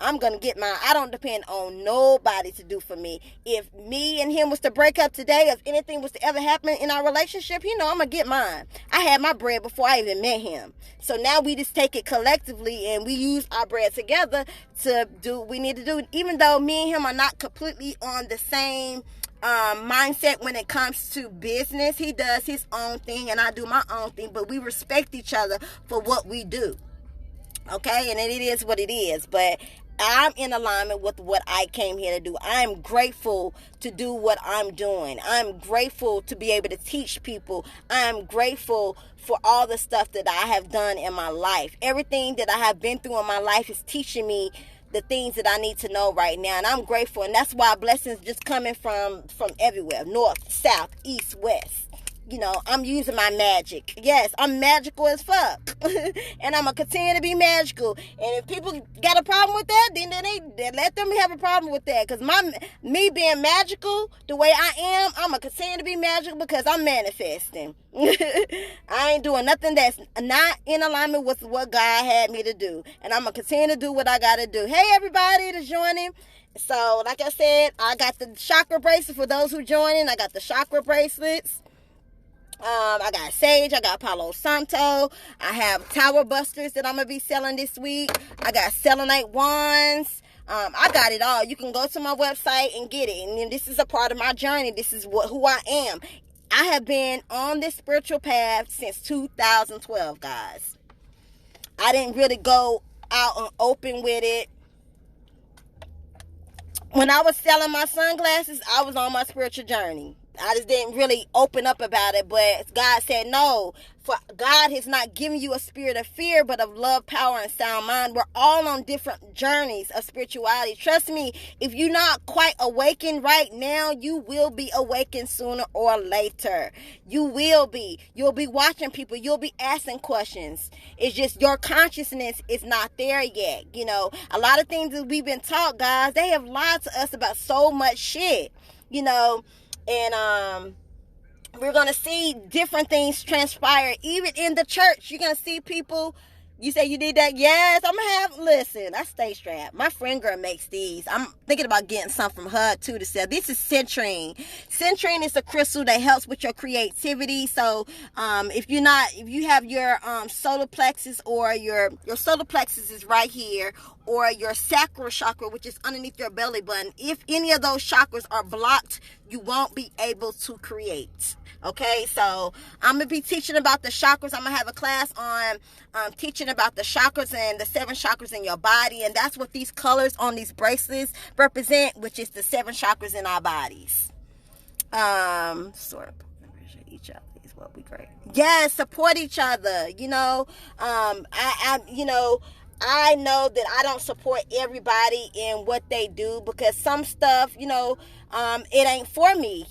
I'm going to get mine. I don't depend on nobody to do for me. If me and him was to break up today, if anything was to ever happen in our relationship, he know I'm going to get mine. I had my bread before I even met him. So now we just take it collectively and we use our bread together to do what we need to do. Even though me and him are not completely on the same mindset when it comes to business. He does his own thing and I do my own thing, but we respect each other for what we do. Okay, and it is what it is, but I'm in alignment with what I came here to do. I'm grateful to do what I'm doing. I'm grateful to be able to teach people. I'm grateful for all the stuff that I have done in my life. Everything that I have been through in my life is teaching me the things that I need to know right now, and I'm grateful, and that's why blessings just coming from everywhere, north, south, east, west. I'm using my magic. Yes, I'm magical as fuck. And I'm going to continue to be magical. And if people got a problem with that, then they let them have a problem with that. Because me being magical the way I am, I'm going to continue to be magical because I'm manifesting. I ain't doing nothing that's not in alignment with what God had me to do. And I'm going to continue to do what I got to do. Hey, everybody that's joining. So, like I said, I got the chakra bracelet for those who joining. I got the chakra bracelets. I got Sage, I got Palo Santo, I have Tower Busters that I'm going to be selling this week, I got Selenite Wands, I got it all. You can go to my website and get it, and then this is a part of my journey. This is who I am. I have been on this spiritual path since 2012, guys. I didn't really go out and open with it. When I was selling my sunglasses, I was on my spiritual journey. I just didn't really open up about it, but God said no. For God has not given you a spirit of fear, but of love, power, and sound mind. We're all on different journeys of spirituality. Trust me, if you're not quite awakened right now, you will be awakened sooner or later. You will be. You'll be watching people. You'll be asking questions. It's just your consciousness is not there yet. A lot of things that we've been taught, guys, they have lied to us about so much shit, and we're going to see different things transpire even in the church. You're going to see people, You say you need that? Yes, I'm gonna have. Listen, I stay strapped. My friend girl makes these. I'm thinking about getting some from her too to sell. This is citrine. Citrine is a crystal that helps with your creativity. So, if you have your solar plexus, or your solar plexus is right here, or your sacral chakra, which is underneath your belly button. If any of those chakras are blocked, you won't be able to create. Okay, so I'm going to be teaching about the chakras. I'm going to have a class on teaching about the chakras and the 7 chakras in your body. And that's what these colors on these bracelets represent, which is the 7 chakras in our bodies. Sort of each other is what we great. Yes, support each other. I know that I don't support everybody in what they do, because some stuff, it ain't for me,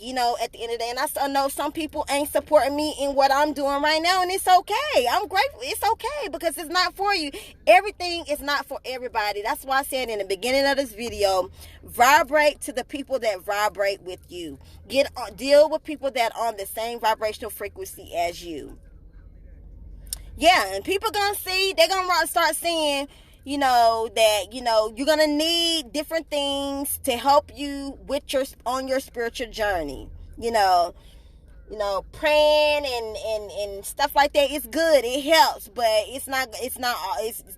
at the end of the day. And I know some people ain't supporting me in what I'm doing right now, and it's okay. I'm grateful. It's okay, because it's not for you. Everything is not for everybody. That's why I said in the beginning of this video, vibrate to the people that vibrate with you. Deal with people that are on the same vibrational frequency as you. Yeah, and people gonna see, they're gonna start seeing, that, you're gonna need different things to help you with on your spiritual journey. Praying and stuff like that is good. It helps, but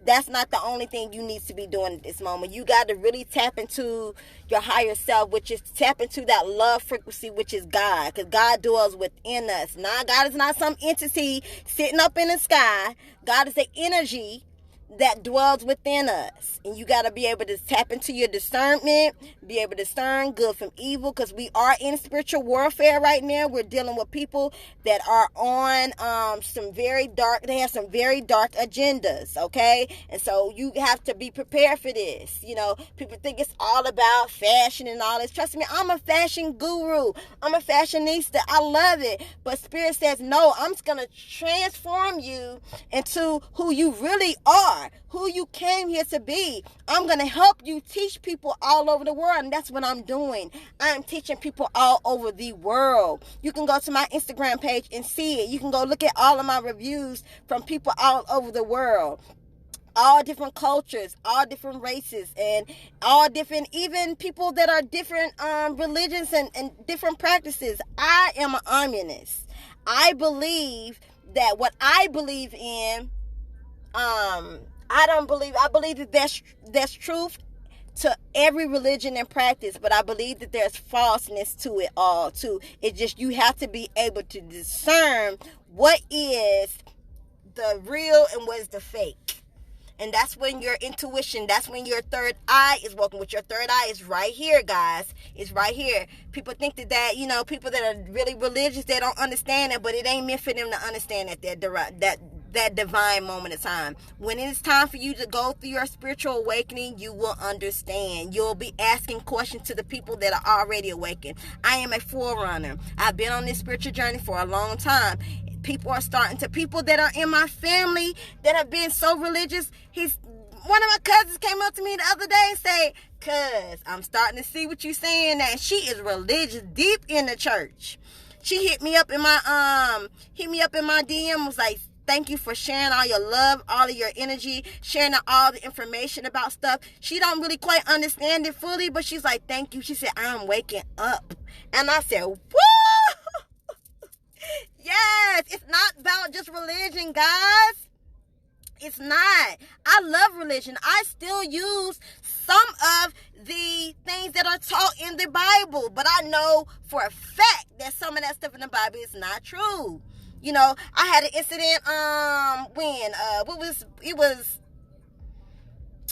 that's not the only thing you need to be doing at this moment. You got to really tap into your higher self, which is tap into that love frequency, which is God, because God dwells within us. Now, God is not some entity sitting up in the sky. God is an energy that dwells within us, and you got to be able to tap into your discernment, be able to discern good from evil, because we are in spiritual warfare right now. We're dealing with people that are on they have some very dark agendas, okay? And so you have to be prepared for this. People think it's all about fashion and all this. Trust me, I'm a fashion guru. I'm a fashionista. I love it. But Spirit says, no, I'm just going to transform you into who you really are, who you came here to be. I'm going to help you teach people all over the world, and that's what I'm doing. I'm teaching people all over the world. You can go to my Instagram page and see it. You can go look at all of my reviews from people all over the world. All different cultures, all different races, and all different, even people that are different religions and different practices. I am an communist. I believe that what I believe in, I believe that there's truth to every religion and practice, but I believe that there's falseness to it all too. It's just, you have to be able to discern what is the real and what is the fake. And that's when your intuition, that's when your third eye is working. With your third eye is right here, guys. It's right here. People think that people that are really religious, they don't understand it, but it ain't meant for them to understand that divine moment of time. When it's time for you to go through your spiritual awakening, you will understand. You'll be asking questions to the people that are already awakened. I am a forerunner. I've been on this spiritual journey for a long time. People that are in my family that have been so religious. One of my cousins came up to me the other day and said, "Cuz, I'm starting to see what you're saying now." She is religious, deep in the church. She hit me up in my DM, was like, "Thank you for sharing all your love, all of your energy, sharing all the information about stuff." She don't really quite understand it fully, but she's like, "Thank you." She said, "I'm waking up." And I said, "Woo!" Yes, it's not about just religion, guys. It's not. I love religion. I still use some of the things that are taught in the Bible, but I know for a fact that some of that stuff in the Bible is not true. I had an incident it was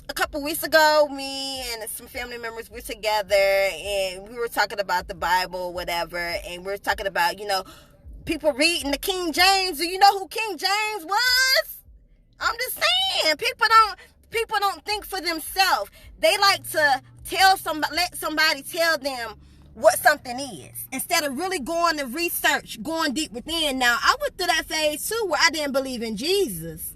a couple weeks ago. Me and some family members were together, and we were talking about the Bible, whatever, and we were talking about, people reading the King James. Do you know who King James was? I'm just saying, people don't think for themselves. They like to let somebody tell them what something is, instead of really going to research, going deep within. Now, I went through that phase too, where I didn't believe in Jesus.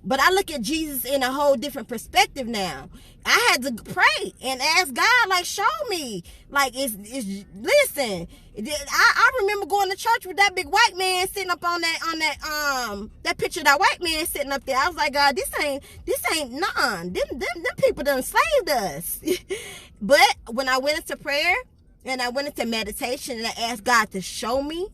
But I look at Jesus in a whole different perspective now. I had to pray and ask God, like, show me. Like, listen. I remember going to church with that big white man sitting up on that picture of that white man sitting up there. I was like, God, this ain't none. Them people done enslaved us. But when I went into prayer and I went into meditation and I asked God to show me,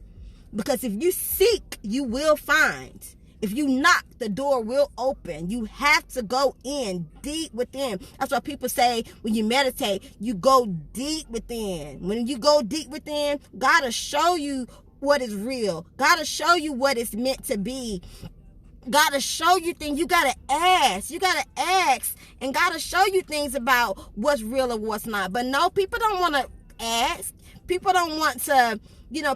because if you seek, you will find. If you knock, the door will open. You have to go in deep within. That's why people say when you meditate, you go deep within. When you go deep within, God will show you what is real. God will show you what it's meant to be. God will show you things. You got to ask. You got to ask. And God will show you things about what's real and what's not. But no, people don't want to ask. People don't want to...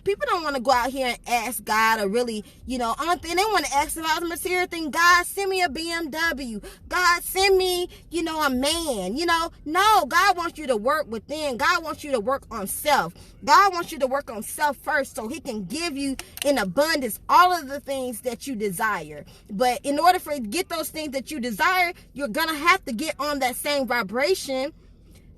people don't want to go out here and ask God or really, only thing they want to ask about the material thing. God, send me a BMW. God, send me, a man. No, God wants you to work within. God wants you to work on self. God wants you to work on self first so he can give you in abundance all of the things that you desire. But in order for you to get those things that you desire, you're going to have to get on that same vibration,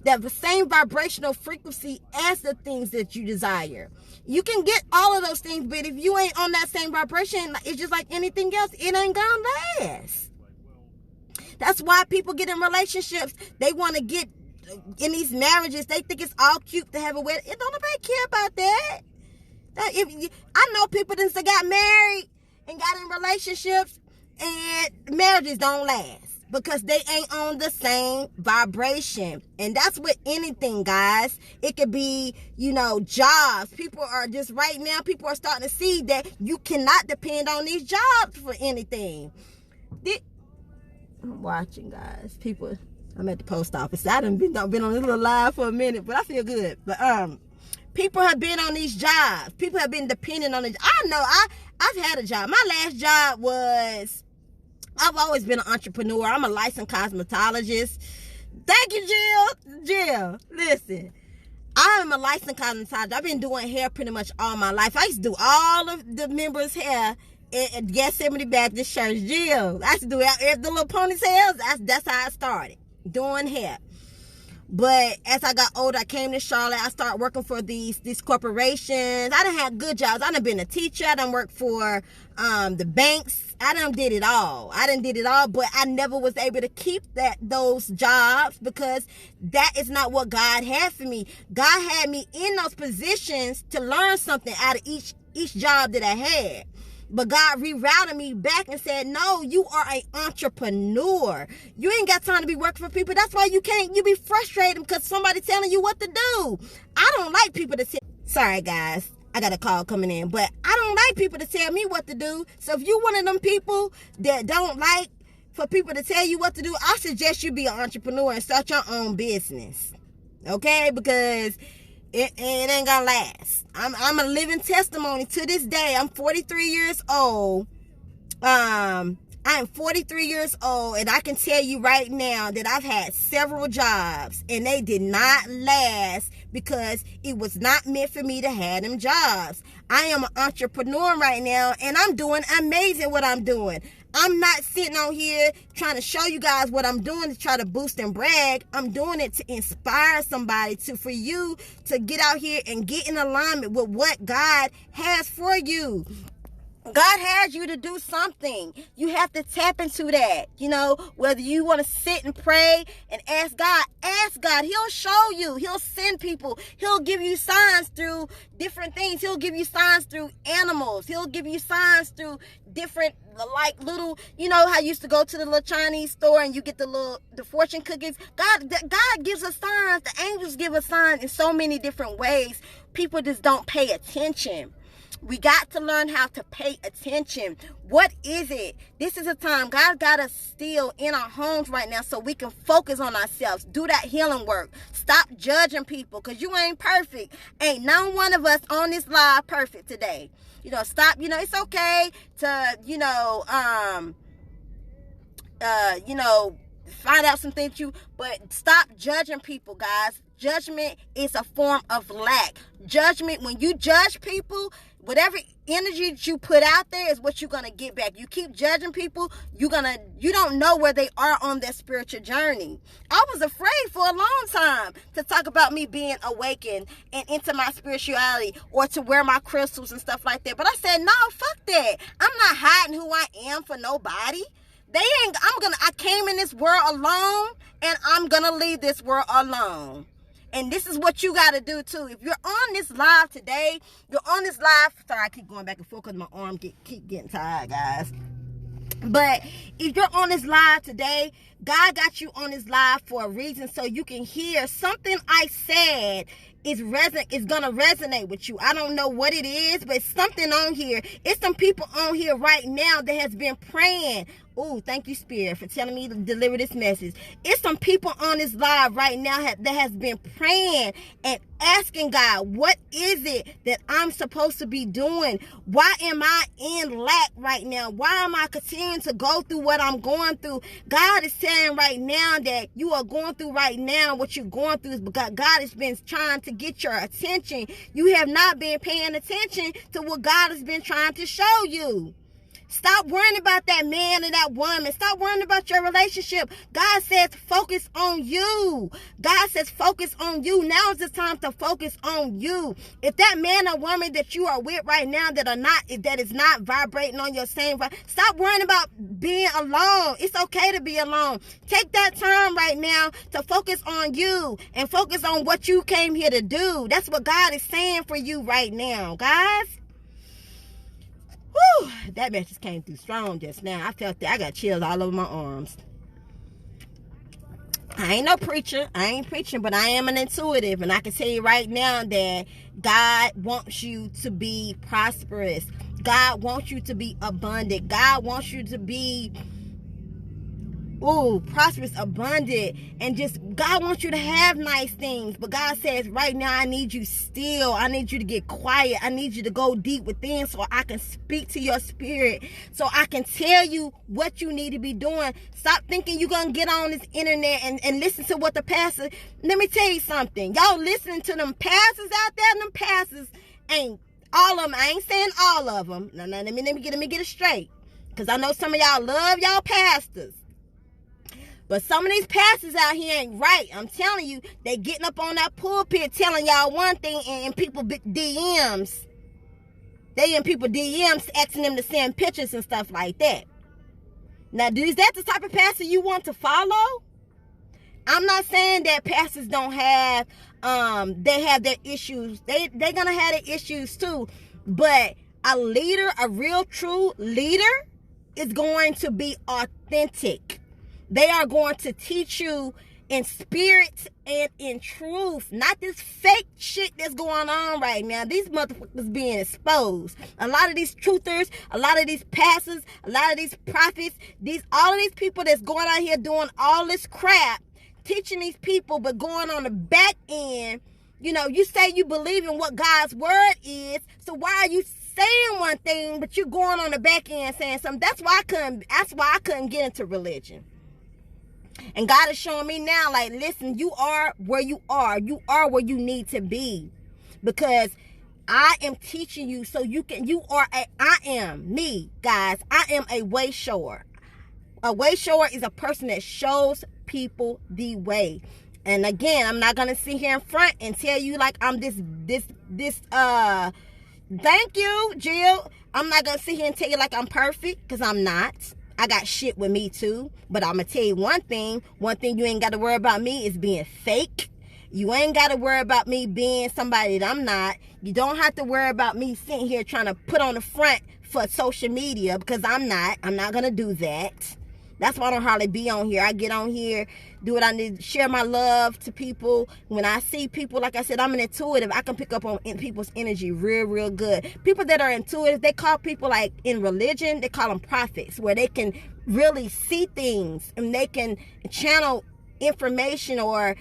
that the same vibrational frequency as the things that you desire. You can get all of those things, but if you ain't on that same vibration, it's just like anything else. It ain't gonna last. That's why people get in relationships. They want to get in these marriages. They think it's all cute to have a wedding. It don't nobody care about that. I know people that got married and got in relationships, and marriages don't last. Because they ain't on the same vibration. And that's with anything, guys. It could be, jobs. People are just right now, people are starting to see that you cannot depend on these jobs for anything. I'm watching, guys. People, I'm at the post office. I done been on this little live for a minute, but I feel good. But people have been on these jobs. People have been depending on it. I know, I've had a job. My last job was... I've always been an entrepreneur. I'm a licensed cosmetologist. Thank you, Jill. Listen, I'm a licensed cosmetologist. I've been doing hair pretty much all my life. I used to do all of the members' hair at Gethsemane Baptist Church. Jill, I used to do the little ponytails. That's how I started, doing hair. But as I got older, I came to Charlotte. I started working for these corporations. I done had good jobs. I done been a teacher. I done worked for the banks. I done did it all. But I never was able to keep those jobs because that is not what God had for me. God had me in those positions to learn something out of each job that I had. But God rerouted me back and said, no, you are an entrepreneur. You ain't got time to be working for people. That's why you be frustrated because somebody telling you what to do. I don't like people to sorry guys, I got a call coming in, but I don't like people to tell me what to do. So if you one of them people that don't like for people to tell you what to do, I suggest you be an entrepreneur and start your own business. Okay? Because it ain't gonna last. I'm a living testimony to this day. I'm 43 years old. I am 43 years old, and I can tell you right now that I've had several jobs, and they did not last because it was not meant for me to have them jobs. I am an entrepreneur right now, and I'm doing amazing what I'm doing. I'm not sitting on here trying to show you guys what I'm doing to try to boost and brag. I'm doing it to inspire somebody, for you to get out here and get in alignment with what God has for you. God has you to do something. You have to tap into that. Whether you want to sit and pray and ask God. He'll show you. He'll send people. He'll give you signs through different things. He'll give you signs through animals. He'll give you signs through different, like little, how you used to go to the little Chinese store and you get the fortune cookies. God gives us signs. The angels give us signs in so many different ways. People just don't pay attention. We got to learn how to pay attention. What is it? This is a time God got us still in our homes right now so we can focus on ourselves. Do that healing work. Stop judging people because you ain't perfect. Ain't none one of us on this live perfect today. Stop. It's okay to, find out some things but stop judging people, guys. Judgment is a form of lack. Judgment, when you judge people, whatever energy that you put out there is what you're going to get back. You keep judging people, you don't know where they are on their spiritual journey. I was afraid for a long time to talk about me being awakened and into my spirituality, or to wear my crystals and stuff like that. But I said, no, fuck that. I'm not hiding who I am for nobody. I came in this world alone, and I'm going to leave this world alone. And this is what you got to do too. If you're on this live today, sorry, I keep going back and forth because my arm keep getting tired, guys. But if you're on this live today, God got you on this live for a reason, so you can hear something I said is gonna resonate with you. I don't know what it is, but it's something on here. It's some people on here right now that has been praying. Oh, thank you, Spirit, for telling me to deliver this message. It's some people on this live right now that has been praying and asking God, what is it that I'm supposed to be doing? Why am I in lack right now? Why am I continuing to go through what I'm going through? God is saying right now that you are going through right now what you're going through is because God has been trying to get your attention. You have not been paying attention to what God has been trying to show you. Stop worrying about that man and that woman. Stop worrying about your relationship. God says focus on you. God says focus on you. Now is the time to focus on you. If that man or woman that you are with right now that is not vibrating on your same vibe, stop worrying about being alone. It's okay to be alone. Take that time right now to focus on you and focus on what you came here to do. That's what God is saying for you right now, guys. Whew, that message came through strong just now. I felt that. I got chills all over my arms. I ain't no preacher. I ain't preaching, but I am an intuitive. And I can tell you right now that God wants you to be prosperous. God wants you to be abundant. God wants you to be prosperous, abundant, and just God wants you to have nice things. But God says right now, I need you still. I need you to get quiet. I need you to go deep within so I can speak to your spirit, so I can tell you what you need to be doing. Stop thinking you're going to get on this internet and listen to what the pastor. Let me tell you something. Y'all listening to them pastors out there, them pastors ain't all of them. I ain't saying all of them. No, let me get it straight. Because I know some of y'all love y'all pastors. But some of these pastors out here ain't right. I'm telling you, they getting up on that pulpit telling y'all one thing and people DMs. They in people DMs asking them to send pictures and stuff like that. Now, is that the type of pastor you want to follow? I'm not saying that pastors don't have, they have their issues. They're going to have their issues too. But a leader, a real true leader, is going to be authentic. They are going to teach you in spirit and in truth, not this fake shit that's going on right now. These motherfuckers being exposed. A lot of these truthers, a lot of these pastors, a lot of these prophets, all of these people that's going out here doing all this crap, teaching these people, but going on the back end. You know, you say you believe in what God's word is, so why are you saying one thing, but you going on the back end saying something? That's why I couldn't get into religion. And God is showing me now, like, listen, you are where you are. You are where you need to be. Because I am teaching you so I am me, guys. I am a way shower. A way shower is a person that shows people the way. And again, I'm not going to sit here in front and tell you like I'm this, thank you, Jill. I'm not going to sit here and tell you like I'm perfect, because I'm not. I got shit with me too. But I'm going to tell you one thing you ain't got to worry about me is being fake. You ain't got to worry about me being somebody that I'm not. You don't have to worry about me sitting here trying to put on the front for social media, because I'm not going to do that. That's why I don't hardly be on here. I get on here, do what I need, share my love to people. When I see people, like I said, I'm an intuitive. I can pick up on people's energy real, real good. People that are intuitive, they call people, like in religion, they call them prophets, where they can really see things and they can channel information or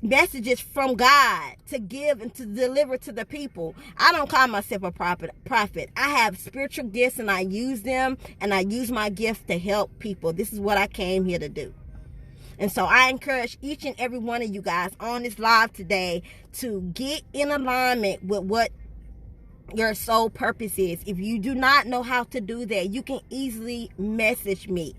messages from God to give and to deliver to the people. I don't call myself a prophet. I have spiritual gifts and I use them, and I use my gift to help people. This is what I came here to do. And so I encourage each and every one of you guys on this live today to get in alignment with what your soul purpose is. If you do not know how to do that, you can easily message me,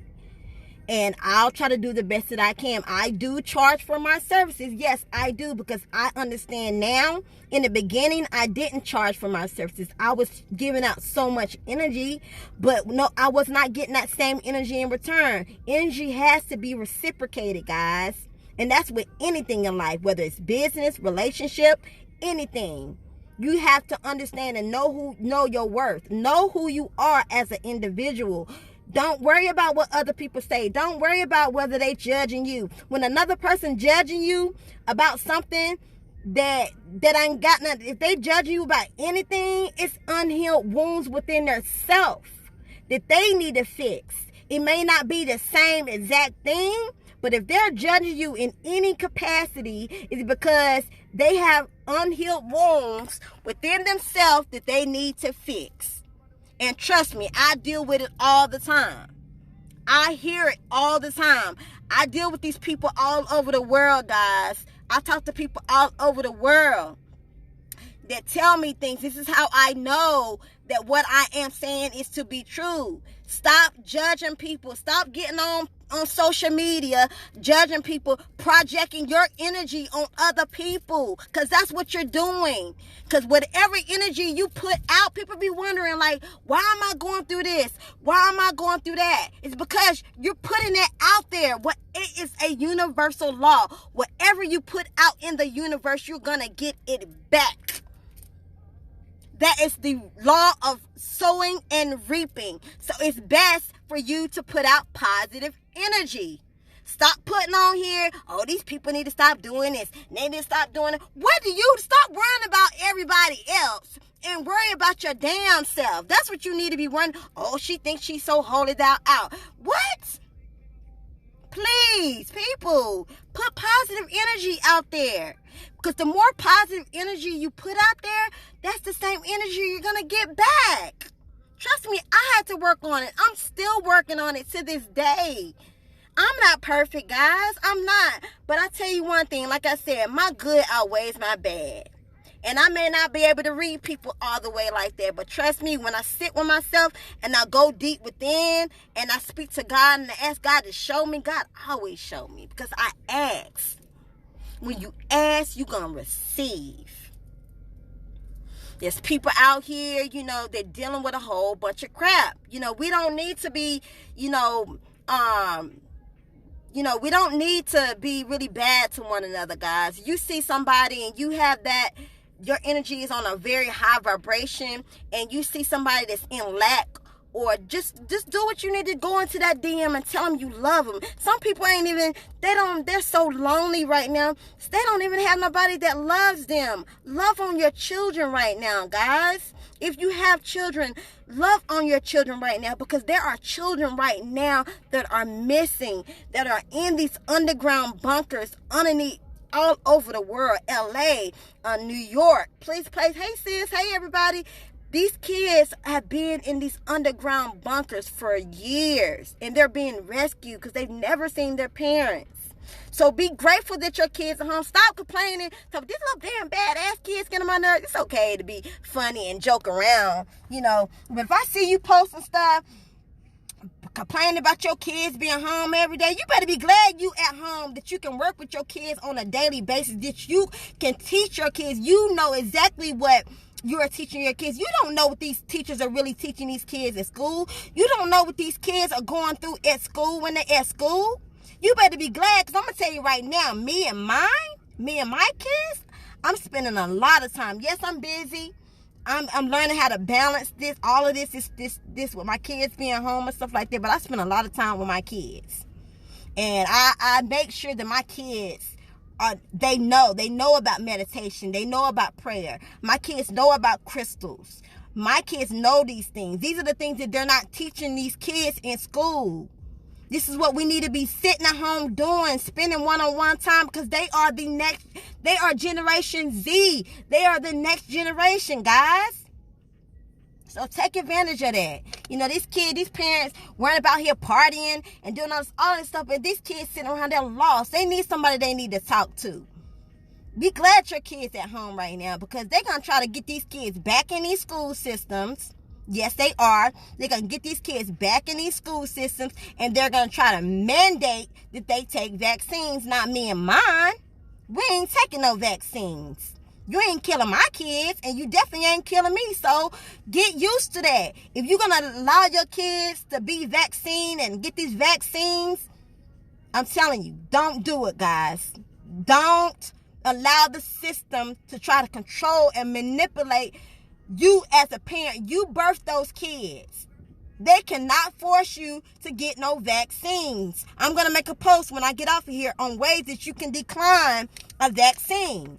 and I'll try to do the best that I can. I do charge for my services. Yes, I do, because I understand now. In the beginning, I didn't charge for my services. I was giving out so much energy, but no, I was not getting that same energy in return. Energy has to be reciprocated, guys. And that's with anything in life, whether it's business, relationship, anything. You have to understand and know your worth. Know who you are as an individual. Don't worry about what other people say. Don't worry about whether they judging you. When another person judging you about something that ain't got nothing, if they judge you about anything, it's unhealed wounds within their self that they need to fix. It may not be the same exact thing, but if they're judging you in any capacity, it's because they have unhealed wounds within themselves that they need to fix. And trust me, I deal with it all the time. I hear it all the time. I deal with these people all over the world, guys. I talk to people all over the world that tell me things. This is how I know that what I am saying is to be true. Stop judging people. Stop getting on social media, judging people, projecting your energy on other people, because that's what you're doing. Because whatever energy you put out, people be wondering, like, why am I going through this? Why am I going through that? It's because you're putting it out there. What it is a universal law. Whatever you put out in the universe, you're gonna get it back. That is the law of sowing and reaping. So it's best for you to put out positive energy. Stop putting on here, oh, these people need to stop doing this. They need to stop doing it. What do you stop worrying about everybody else and worry about your damn self? That's what you need to be worrying. Oh, she thinks she's so holy thou out. What? Please, people, put positive energy out there. Because the more positive energy you put out there, that's the same energy you're going to get back. Trust me, I had to work on it. I'm still working on it to this day. I'm not perfect, guys. I'm not. But I tell you one thing, like I said, my good outweighs my bad. And I may not be able to read people all the way like that. But trust me, when I sit with myself and I go deep within and I speak to God and I ask God to show me, God always show me. Because I ask. When you ask, you're going to receive. There's people out here, they're dealing with a whole bunch of crap. We don't need to be, we don't need to be really bad to one another, guys. You see somebody and you have that, your energy is on a very high vibration, and you see somebody that's in lack, or just do what you need to. Go into that DM and tell them you love them. Some people they're so lonely right now. They don't even have nobody that loves them. Love on your children right now, guys. If you have children, love on your children right now, because there are children right now that are missing, that are in these underground bunkers underneath all over the world. LA, New York, please. Hey sis, hey everybody. These kids have been in these underground bunkers for years, and they're being rescued because they've never seen their parents. So be grateful that your kids are home. Stop complaining. So these little damn badass kids get on my nerves. It's okay to be funny and joke around, But if I see you posting stuff, complaining about your kids being home every day, you better be glad you at home, that you can work with your kids on a daily basis, that you can teach your kids. You know exactly what you are teaching your kids. You don't know what these teachers are really teaching these kids at school. You don't know what these kids are going through at school when they're at school. You better be glad, because I'm going to tell you right now, me and my kids, I'm spending a lot of time. Yes, I'm busy. I'm learning how to balance this, all of this with my kids being home and stuff like that. But I spend a lot of time with my kids. And I make sure that my kids, they know about meditation. They know about prayer. My kids know about crystals. My kids know these things. These are the things that they're not teaching these kids in school. This is what we need to be sitting at home doing, spending one-on-one time, because they are Generation Z. They are the next generation, guys. So take advantage of that. You know, these parents weren't about here partying and doing all this stuff, but these kids sitting around there lost. They need somebody they need to talk to. Be glad your kids at home right now, because they're going to try to get these kids back in these school systems. Yes, they are. They're going to get these kids back in these school systems, and they're going to try to mandate that they take vaccines. Not me and mine. We ain't taking no vaccines. You ain't killing my kids, and you definitely ain't killing me. So get used to that. If you're going to allow your kids to be vaccinated and get these vaccines, I'm telling you, don't do it, guys. Don't allow the system to try to control and manipulate you as a parent. You birthed those kids. They cannot force you to get no vaccines. I'm going to make a post when I get off of here on ways that you can decline a vaccine.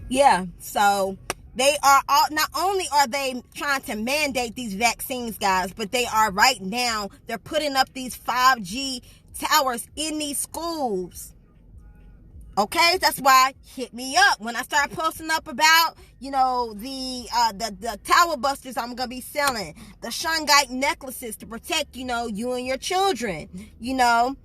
Yeah, so they are all, not only are they trying to mandate these vaccines, guys, but they are right now, they're putting up these 5G towers in these schools. Okay, that's why hit me up when I start posting up about, you know, the tower busters I'm gonna be selling, the shungite necklaces to protect, you know, you and your children. You know,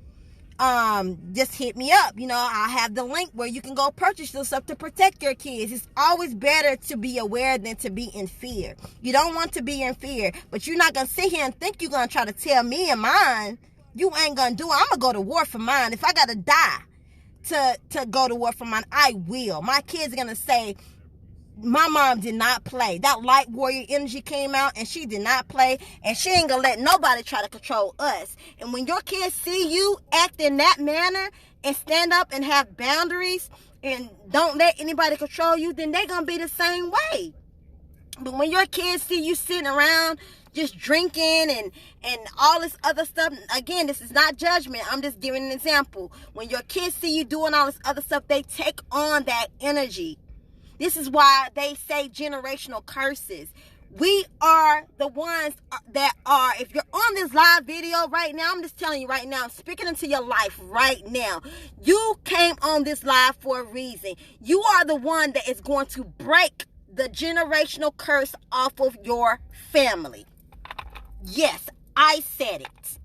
just hit me up. You know, I have the link where you can go purchase this stuff to protect your kids. It's always better to be aware than to be in fear. You don't want to be in fear, but you're not gonna sit here and think you're gonna try to tell me and mine. You ain't gonna do it. I'm gonna go to war for mine. If I gotta die to go to war for mine, I will. My kids are gonna say, my mom did not play. That light warrior energy came out, and she did not play, and she ain't gonna let nobody try to control us. And when your kids see you act in that manner and stand up and have boundaries and don't let anybody control you, then they're gonna be the same way. But when your kids see you sitting around just drinking and all this other stuff, again, this is not judgment, I'm just giving an example. When your kids see you doing all this other stuff, they take on that energy. This is why they say generational curses. We are the ones that are, if you're on this live video right now, I'm just telling you right now, speaking into your life right now, you came on this live for a reason. You are the one that is going to break the generational curse off of your family. Yes, I said it.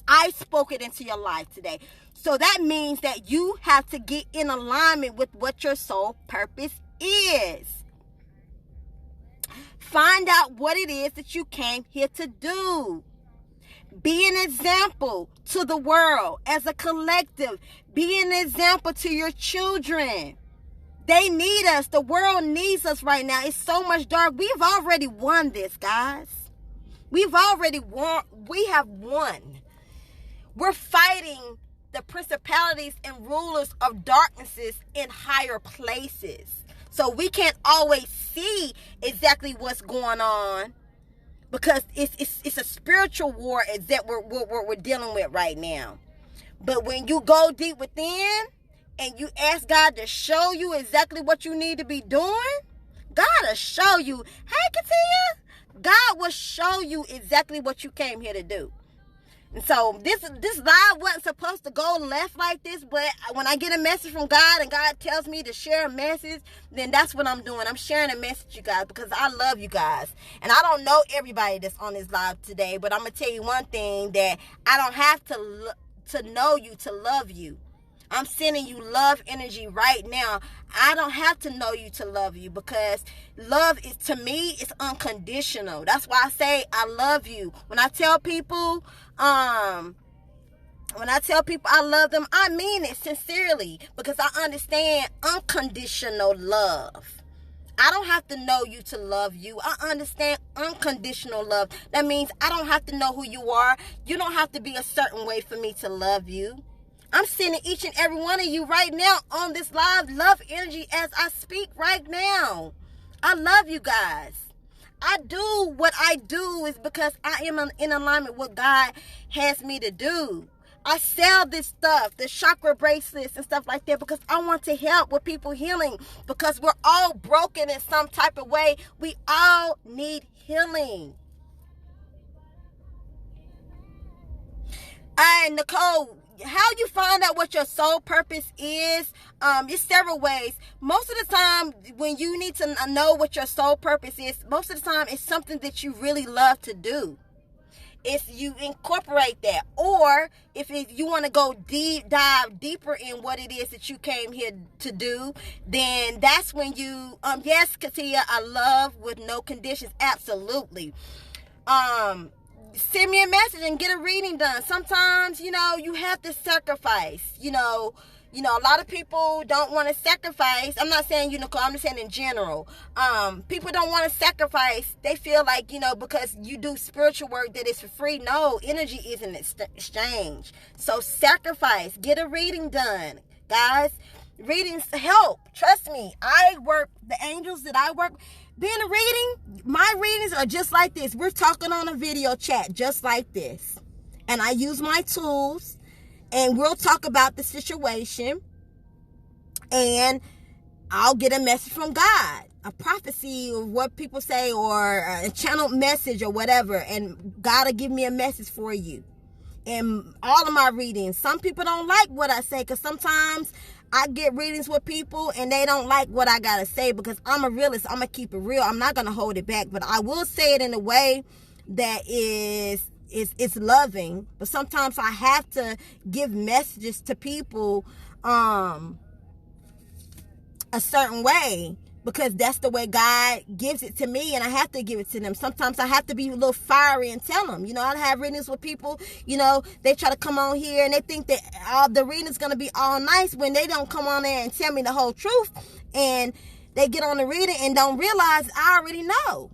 I spoke it into your life today. So that means that you have to get in alignment with what your soul purpose is. Find out what it is that you came here to do. Be an example to the world as a collective. Be an example to your children. They need us. The world needs us right now. It's so much dark. We've already won this, guys. We've already won. We have won. We're fighting the principalities and rulers of darknesses in higher places. So we can't always see exactly what's going on, because it's a spiritual war that we're dealing with right now. But when you go deep within and you ask God to show you exactly what you need to be doing, God will show you. Hey, Katia, God will show you exactly what you came here to do. And so this live wasn't supposed to go left like this, but when I get a message from God and God tells me to share a message, then that's what I'm doing. I'm sharing a message, you guys, because I love you guys. And I don't know everybody that's on this live today, but I'm going to tell you one thing, that I don't have to know you to love you. I'm sending you love energy right now. I don't have to know you to love you, because love is, to me, it's unconditional. That's why I say I love you. When I tell people I love them, I mean it sincerely, because I understand unconditional love. I don't have to know you to love you. I understand unconditional love. That means I don't have to know who you are. You don't have to be a certain way for me to love you. I'm sending each and every one of you right now on this live love energy as I speak right now. I love you guys. I do what I do is because I am in alignment with what God has me to do. I sell this stuff, the chakra bracelets and stuff like that, because I want to help with people healing, because we're all broken in some type of way. We all need healing. All right, Nicole, how you find out what your soul purpose is, It's several ways. Most of the time, when you need to know what your soul purpose is, most of the time it's something that you really love to do. If you incorporate that, or if you want to go dive deeper in what it is that you came here to do, then that's when you, yes, Katia, I love with no conditions, absolutely. Send me a message and get a reading done. Sometimes, you have to sacrifice, a lot of people don't want to sacrifice. I'm not saying, I'm just saying in general. People don't want to sacrifice. They feel like, because you do spiritual work that is for free. No, energy is an exchange. So sacrifice. Get a reading done. Guys, readings help. Trust me. The angels that I work, being a reading, my readings are just like this. We're talking on a video chat just like this. And I use my tools. And we'll talk about the situation, and I'll get a message from God, a prophecy or what people say, or a channeled message or whatever, and God will give me a message for you. And all of my readings, some people don't like what I say, because sometimes I get readings with people and they don't like what I gotta say, because I'm a realist. I'm gonna keep it real. I'm not gonna hold it back, but I will say it in a way that it's loving. But sometimes I have to give messages to people a certain way, because that's the way God gives it to me, and I have to give it to them. Sometimes I have to be a little fiery and tell them. I have readings with people, they try to come on here and they think that the reading's going to be all nice when they don't come on there and tell me the whole truth, and they get on the reading and don't realize I already know.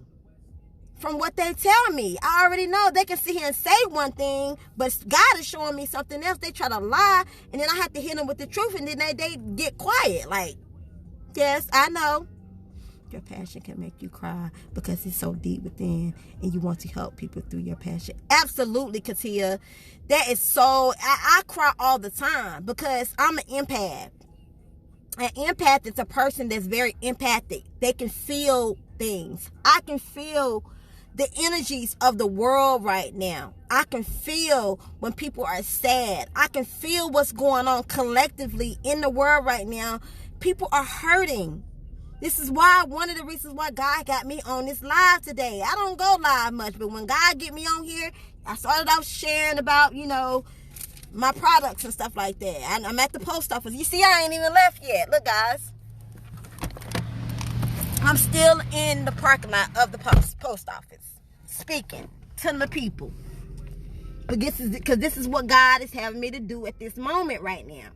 From what they tell me, I already know. They can sit here and say one thing, but God is showing me something else. They try to lie, and then I have to hit them with the truth, and then they get quiet. Like, yes, I know. Your passion can make you cry because it's so deep within, and you want to help people through your passion. Absolutely, Katia. That is so... I cry all the time because I'm an empath. An empath is a person that's very empathic. They can feel things. I can feel the energies of the world right now. I can feel when people are sad. I can feel what's going on collectively in the world right now. People are hurting. This is why, one of the reasons why God got me on this live today. I don't go live much, but when God get me on here, I started out sharing about, my products and stuff like that. I'm at the post office. You see, I ain't even left yet. Look, guys. I'm still in the parking lot of the post office, speaking to the people. But this is what God is having me to do at this moment right now.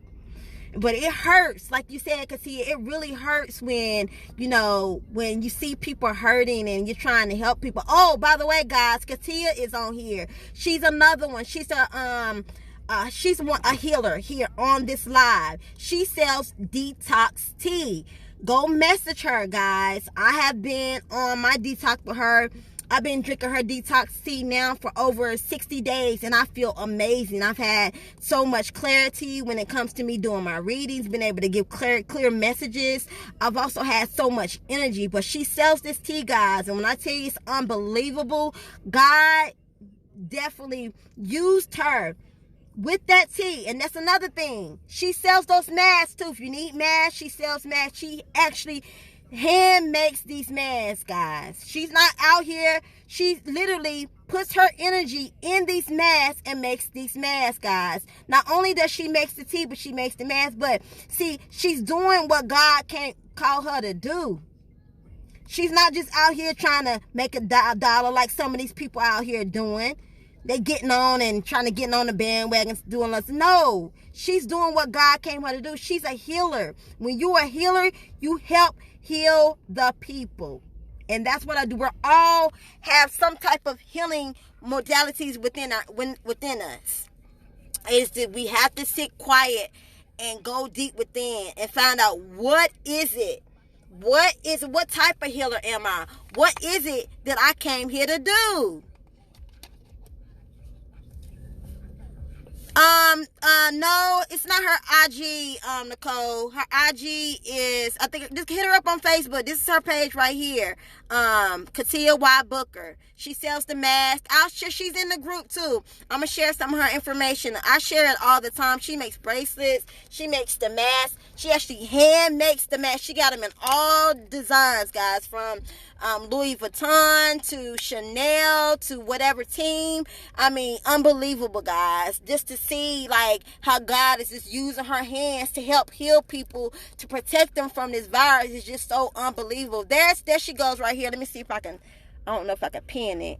But it hurts, like you said, Katia. It really hurts when you see people hurting and you're trying to help people. Oh, by the way, guys, Katia is on here. She's another one. She's a healer here on this live. She sells detox tea. Go message her, guys. I have been on my detox with her. I've been drinking her detox tea now for over 60 days, and I feel amazing. I've had so much clarity when it comes to me doing my readings, been able to give clear messages. I've also had so much energy, but she sells this tea, guys, and when I tell you it's unbelievable, God definitely used her with that tea. And that's another thing. She sells those masks too. If you need masks, she sells masks. She actually hand makes these masks, guys. She's not out here. She literally puts her energy in these masks and makes these masks, guys. Not only does she make the tea, but she makes the mask. But see, she's doing what God can't call her to do. She's not just out here trying to make a dollar like some of these people out here doing. They getting on and trying to get on the bandwagon, doing this. No, she's doing what God came her to do. She's a healer. When you're a healer, you help heal the people. And that's what I do. We all have some type of healing modalities within us. Is that we have to sit quiet and go deep within and find out what is it? What type of healer am I? What is it that I came here to do? No, it's not her IG, Nicole. Her IG is, I think, just hit her up on Facebook. This is her page right here. Katia Y. Booker. She sells the mask. I'll share, she's in the group too. I'm gonna share some of her information. I share it all the time. She makes bracelets. She makes the mask. She actually hand makes the mask. She got them in all designs, guys, from Louis Vuitton to Chanel to whatever team. I mean, unbelievable, guys. Just to see like how God is just using her hands to help heal people, to protect them from this virus is just so unbelievable. There she goes right here. Let me see if I can. I don't know if I can pin it.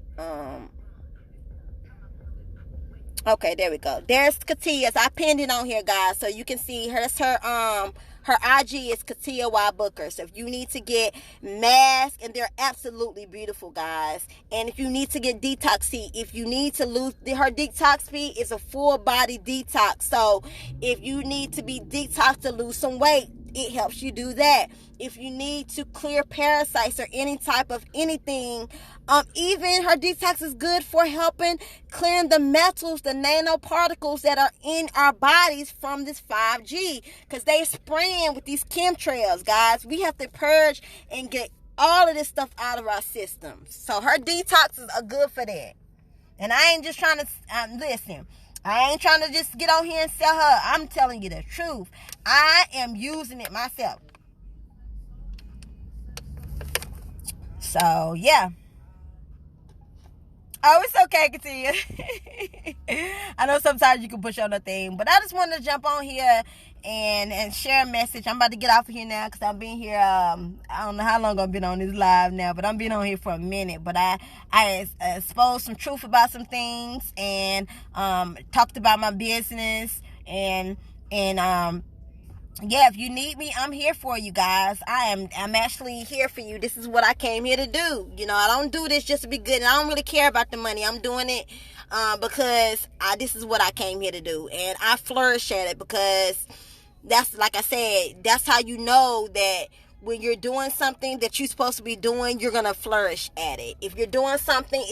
Okay, there we go. There's Katia's. I pinned it on here, guys, so you can see her. That's her IG is Katia Y. Booker. So if you need to get masks, and they're absolutely beautiful, guys. And if you need to get detox tea, if you need to lose, her detox tea is a full body detox. So if you need to be detoxed to lose some weight, it helps you do that. If you need to clear parasites or any type of anything, even her detox is good for helping clearing the metals, the nanoparticles that are in our bodies from this 5G, because they spraying with these chemtrails, guys. We have to purge and get all of this stuff out of our systems. So her detoxes are good for that. And I ain't just trying to listen. I ain't trying to just get on here and sell her. I'm telling you the truth. I am using it myself. So, yeah. Oh, it's okay, Katia. I know sometimes you can push on the thing, but I just wanted to jump on here and share a message. I'm about to get off of here now because I've been here, I don't know how long I've been on this live now, but I've been on here for a minute. But I exposed some truth about some things and talked about my business and yeah, if you need me, I'm here for you guys. I'm actually here for you. This is what I came here to do. You know, I don't do this just to be good, and I don't really care about the money. I'm doing it because this is what I came here to do, and I flourish at it because that's, like I said, that's how you know that when you're doing something that you're supposed to be doing, you're gonna flourish at it. If you're doing something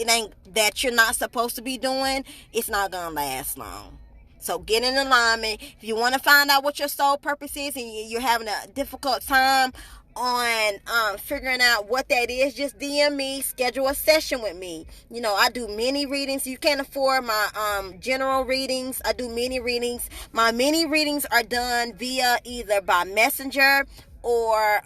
that you're not supposed to be doing, it's not gonna last long. So get in alignment. If you want to find out what your soul purpose is and you're having a difficult time on figuring out what that is, just DM me, schedule a session with me. You know, I do mini readings. You can't afford my general readings. I do mini readings. My mini readings are done via either by messenger or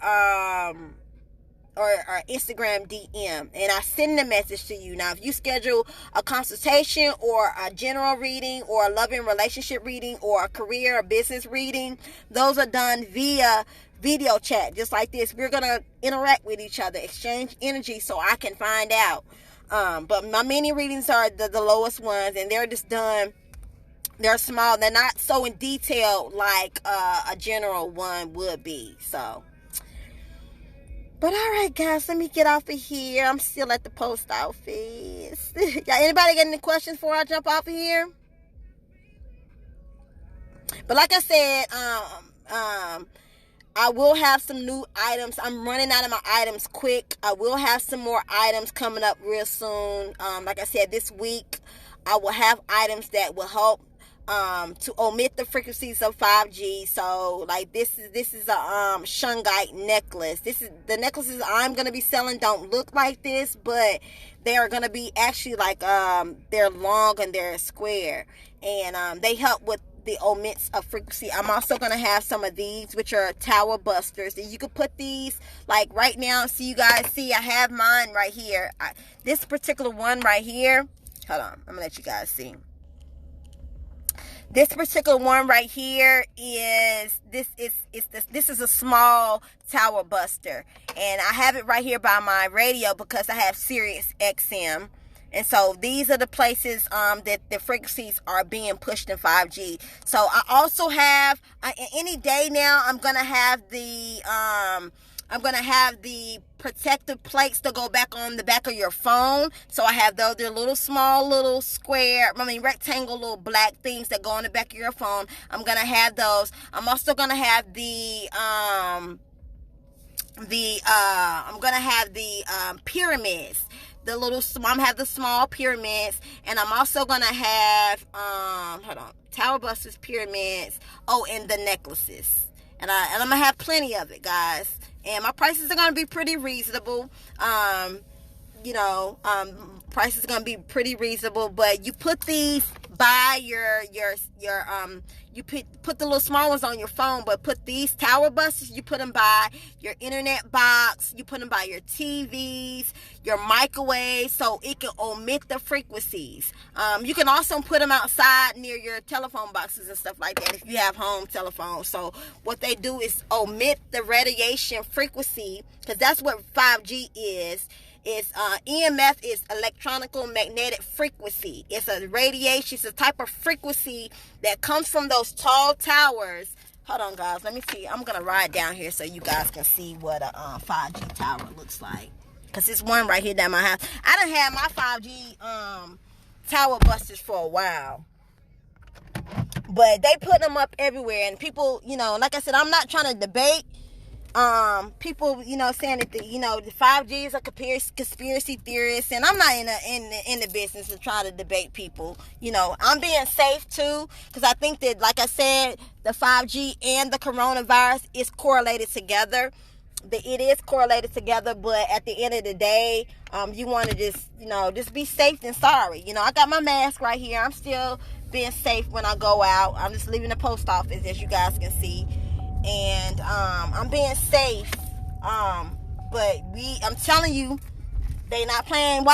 Instagram DM, and I send the message to you. Now, if you schedule a consultation or a general reading or a loving relationship reading or a career or business reading, those are done via video chat, just like this. We're gonna interact with each other, exchange energy, so I can find out. But my mini readings are the lowest ones, and they're just done. They're small. They're not so in detail like a general one would be. So. But all right, guys, let me get off of here. I'm still at the post office. Anybody got any questions before I jump off of here? But like I said, I will have some new items. I'm running out of my items quick. I will have some more items coming up real soon. Like I said, this week I will have items that will help to omit the frequencies of 5G. So like this is a shungite necklace. The necklaces I'm gonna be selling don't look like this, but they are gonna be actually like they're long and they're square, and they help with the omits of frequency. I'm also gonna have some of these, which are tower busters, and you can put these like right now. So you guys see, I have mine right here. This particular one right here. Hold on, I'm gonna let you guys see. This particular one right here is a small tower buster, and I have it right here by my radio because I have Sirius XM, and so these are the places that the frequencies are being pushed in 5G. So I also have any day now I'm gonna have the protective plates to go back on the back of your phone. So I have those. They're little small, little square, rectangle, little black things that go on the back of your phone. I'm going to have those. I'm also going to have the pyramids. the little, I'm gonna have the small pyramids, and I'm also gonna have Tower Busters pyramids. Oh, and the necklaces, and I'm gonna have plenty of it, guys. And my prices are gonna be pretty reasonable. Prices are gonna be pretty reasonable, but you put these by your you put the little small ones on your phone, but put these Tower Busters, you put them by your internet box, you put them by your TVs, your microwave, so it can omit the frequencies. You can also put them outside near your telephone boxes and stuff like that if you have home telephones. So what they do is omit the radiation frequency, because that's what 5G is. It's EMF is electronical magnetic frequency. It's a radiation. It's a type of frequency that comes from those tall towers. Hold on, guys. Let me see. I'm going to ride down here so you guys can see what a 5G tower looks like. Because it's one right here down my house. I done had my 5G Tower Busters for a while. But they put them up everywhere. And people, like I said, I'm not trying to debate. People, saying that the 5G is a conspiracy theorist, and I'm not in the business of trying to debate people. I'm being safe too, because I think that, like I said, the 5G and the coronavirus is correlated together. It is correlated together, but at the end of the day, you want to just be safe than sorry. I got my mask right here. I'm still being safe when I go out. I'm just leaving the post office, as you guys can see. And I'm being safe, but I'm telling you, they not playing.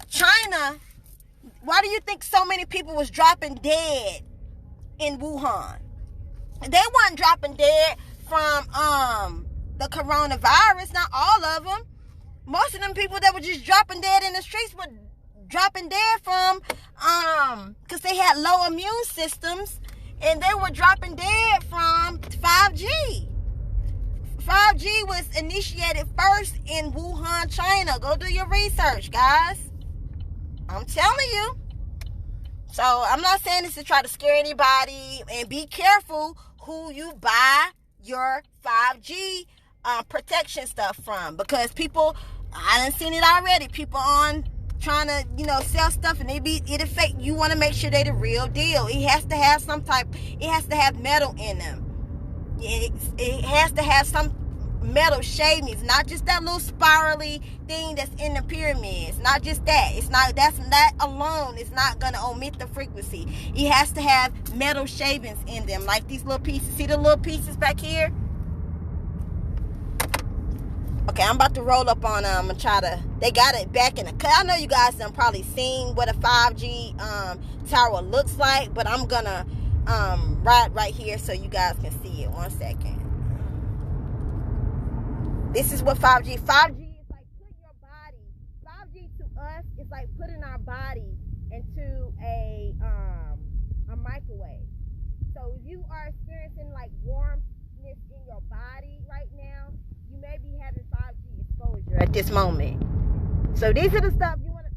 China, why do you think so many people was dropping dead in Wuhan? They wasn't dropping dead from the coronavirus, not all of them. Most of them people that were just dropping dead in the streets were dropping dead from because they had low immune systems. And they were dropping dead from 5G. 5G was initiated first in Wuhan, China. Go do your research, guys. I'm telling you. So I'm not saying this to try to scare anybody. And be careful who you buy your 5G protection stuff from. Because people, I done seen it already. People on trying to sell stuff, and it'll fake. You want to make sure they the real deal. It has to have it has to have metal in them. It has to have some metal shavings, not just that little spirally thing that's in the pyramids. Not just that. That alone is not gonna omit the frequency. It has to have metal shavings in them, like these little pieces. See the little pieces back here? Okay, I'm about to roll up on them and they got it back in the cut. I know you guys done probably seen what a 5G tower looks like, but I'm gonna ride right here so you guys can see it. 1 second. This is what 5G is like. Put your body. 5G to us is like putting our body into a microwave. So if you are experiencing like warmness in your body right now, you may be having 5G exposure at this moment. So these are the stuff you want to.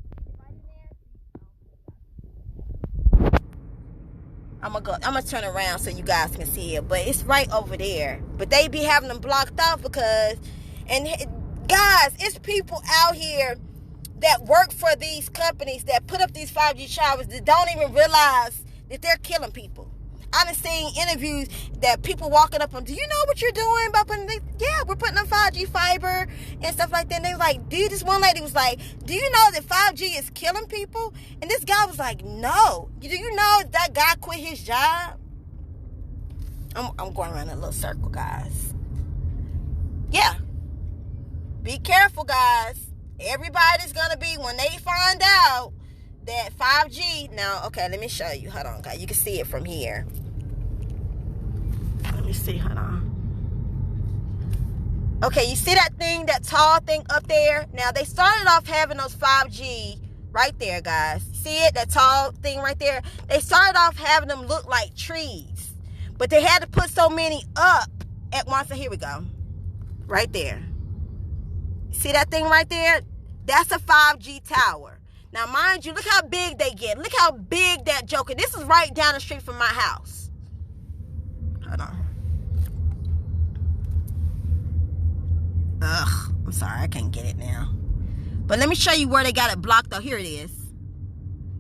I'm gonna turn around so you guys can see it, but it's right over there. But they be having them blocked off guys, it's people out here that work for these companies that put up these 5G towers that don't even realize that they're killing people. I've seen interviews that people walking up on, do you know what you're doing about putting this? Yeah, we're putting on 5G fiber and stuff like that. And they was like, dude, this one lady was like, do you know that 5G is killing people? And this guy was like, no. Do you know that guy quit his job? I'm going around in a little circle, guys. Yeah. Be careful, guys. Everybody's going to be, when they find out that 5G, now, okay, let me show you. Hold on, guys. You can see it from here. Let me see. Hold on. Okay, you see that thing, that tall thing up there? Now, they started off having those 5G right there, guys. See it? That tall thing right there? They started off having them look like trees. But they had to put so many up at once. So here we go. Right there. See that thing right there? That's a 5G tower. Now, mind you, look how big they get. Look how big that joker. This is right down the street from my house. Hold on. Ugh, I'm sorry, I can't get it now. But let me show you where they got it blocked. Oh, here it is.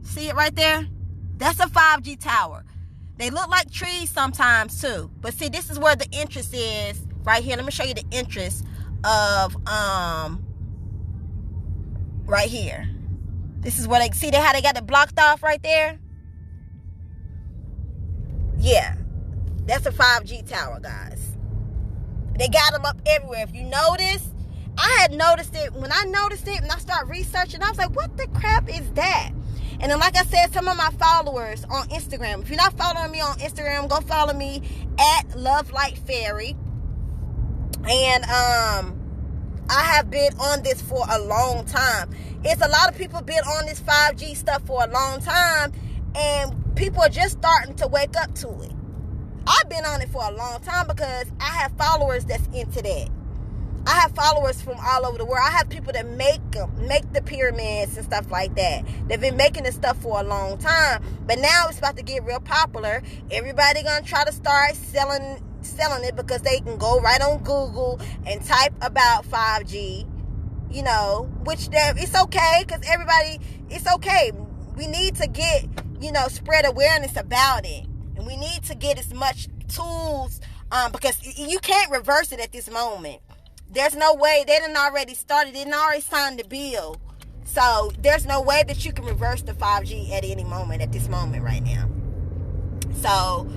See it right there? That's a 5G tower. They look like trees sometimes too. But see, this is where the entrance is right here. Let me show you the entrance of right here. This is where they see how they got it blocked off right there. Yeah, that's a 5G tower, guys. They got them up everywhere. If you notice, I had noticed it when I noticed it and I started researching. I was like, what the crap is that? And then, like I said, some of my followers on Instagram, if you're not following me on Instagram, go follow me at Love Light Fairy. And I have been on this for a long time. It's a lot of people been on this 5G stuff for a long time, and people are just starting to wake up to it. I've been on it for a long time because I have followers that's into that. I have followers from all over the world. I have people that make the pyramids and stuff like that. They've been making this stuff for a long time, but now it's about to get real popular. Everybody gonna try to start selling it because they can go right on Google and type about 5G, you know, which it's okay because it's okay. We need to get, spread awareness about it, and we need to get as much tools because you can't reverse it at this moment. There's no way. They done already started. They done already signed the bill. So there's no way that you can reverse the 5G at any moment, at this moment right now. So,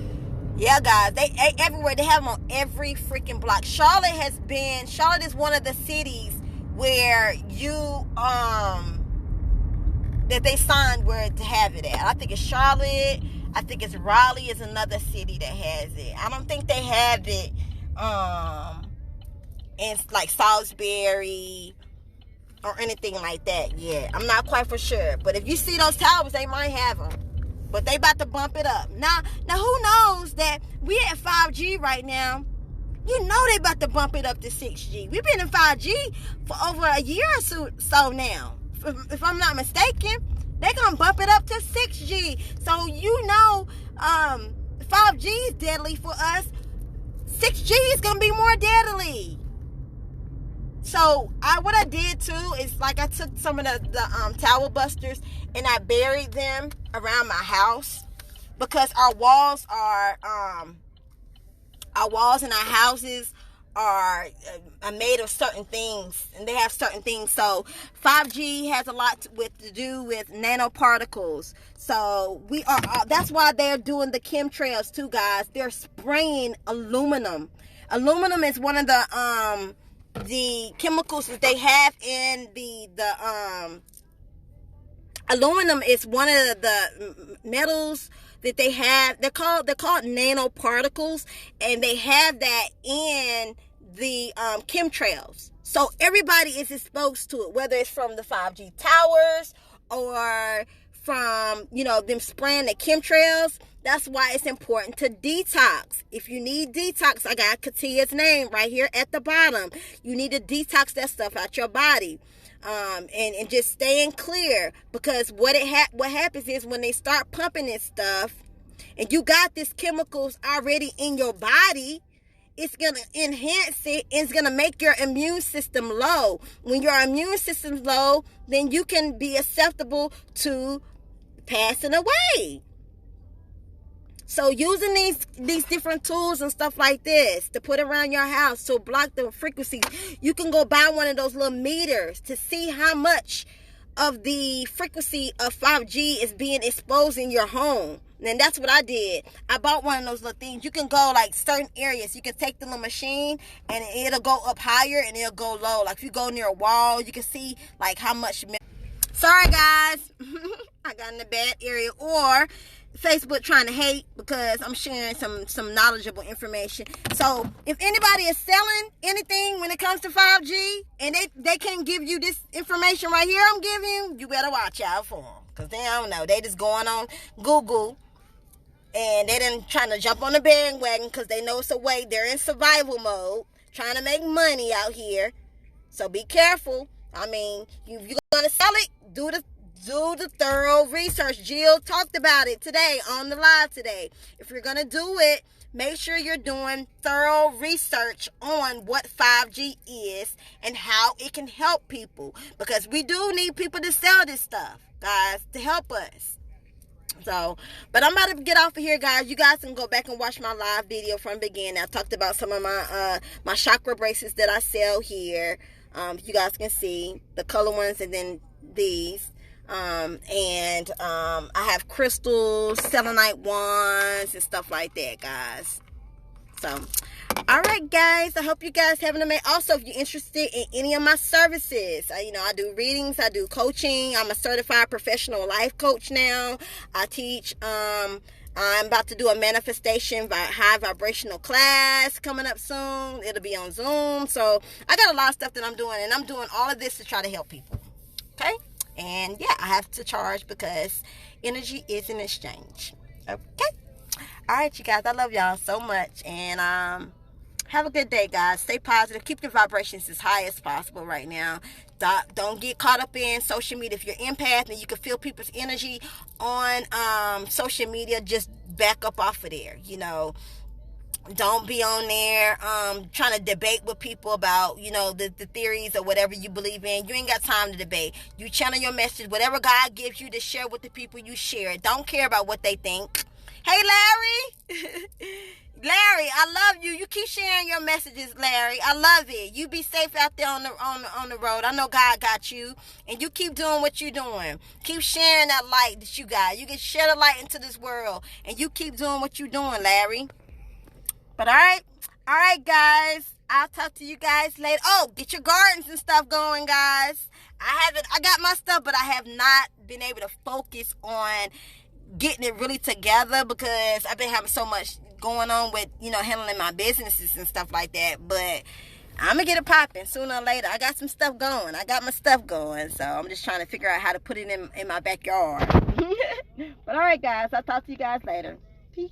yeah, guys. They everywhere. They have them on every freaking block. Charlotte is one of the cities where that they signed where to have it at. I think it's Charlotte. I think it's Raleigh is another city that has it. I don't think they have it, in like Salisbury or anything like that. Yeah, I'm not quite for sure. But if you see those towers, they might have them. But they about to bump it up. Now who knows that we at 5G right now? You know they about to bump it up to 6G. We've been in 5G for over a year or so now. If I'm not mistaken, they're going to bump it up to 6G. So 5G is deadly for us. 6G is going to be more deadly. So what I did too is like I took some of the towel busters and I buried them around my house because our walls and our houses are made of certain things, and they have certain things. So 5G has a lot to do with nanoparticles. So that's why they're doing the chemtrails too, guys. They're spraying aluminum. Aluminum is one of the chemicals that they have in the aluminum is one of the metals that they have. They're called nanoparticles, and they have that in the chemtrails. So everybody is exposed to it, whether it's from the 5G towers or from them spraying the chemtrails. That's why it's important to detox. If you need detox, I got Katia's name right here at the bottom. You need to detox that stuff out your body. And just staying clear, because what happens is when they start pumping this stuff and you got these chemicals already in your body, it's going to enhance it. It's going to make your immune system low. When your immune system's low, then you can be susceptible to passing away. So using these different tools and stuff like this to put around your house to block the frequencies, you can go buy one of those little meters to see how much of the frequency of 5G is being exposed in your home. And that's what I did. I bought one of those little things. You can go like certain areas. You can take the little machine and it'll go up higher and it'll go low. Like if you go near a wall, you can see like how much. Sorry guys, I got in a bad area. Or Facebook trying to hate because I'm sharing some knowledgeable information. So if anybody is selling anything when it comes to 5G and they can give you this information right here I'm giving you better watch out for them, because they don't know. They just going on Google and they done trying to jump on the bandwagon because they know it's a way. They're in survival mode, trying to make money out here. So be careful. I mean, if you're going to sell it, do the thorough research. Jill talked about it today on the live today. If you're going to do it, make sure you're doing thorough research on what 5G is and how it can help people, because we do need people to sell this stuff, guys, to help us. So, but I'm about to get off of here, guys. You guys can go back and watch my live video from the beginning. I talked about some of my my chakra bracelets that I sell here. You guys can see the color ones, and then these. I have crystals, selenite wands, and stuff like that, guys. So, all right, guys. I hope you guys have an amazing. Also, if you're interested in any of my services, I do readings, I do coaching. I'm a certified professional life coach now. I teach. I'm about to do a manifestation high vibrational class coming up soon. It'll be on Zoom. So I got a lot of stuff that I'm doing, and I'm doing all of this to try to help people. Okay, and yeah, I have to charge because energy is an exchange. Okay. All right, you guys, I love y'all so much, and have a good day, guys. Stay positive. Keep your vibrations as high as possible right now. Don't get caught up in social media. If you're empath and you can feel people's energy on social media, just back up off of there. Don't be on there trying to debate with people about, the theories or whatever you believe in. You ain't got time to debate. You channel your message. Whatever God gives you to share with the people, you share it. Don't care about what they think. Hey, Larry. Larry, I love you. You keep sharing your messages, Larry. I love it. You be safe out there on the road. I know God got you, and you keep doing what you're doing. Keep sharing that light that you got. You can share the light into this world, and you keep doing what you're doing, Larry. But all right, guys. I'll talk to you guys later. Oh, get your gardens and stuff going, guys. I got my stuff, but I have not been able to focus on getting it really together because I've been having so much going on with, handling my businesses and stuff like that. But I'm going to get it popping sooner or later. I got some stuff going. I got my stuff going. So I'm just trying to figure out how to put it in my backyard. But all right, guys. I'll talk to you guys later. Peace.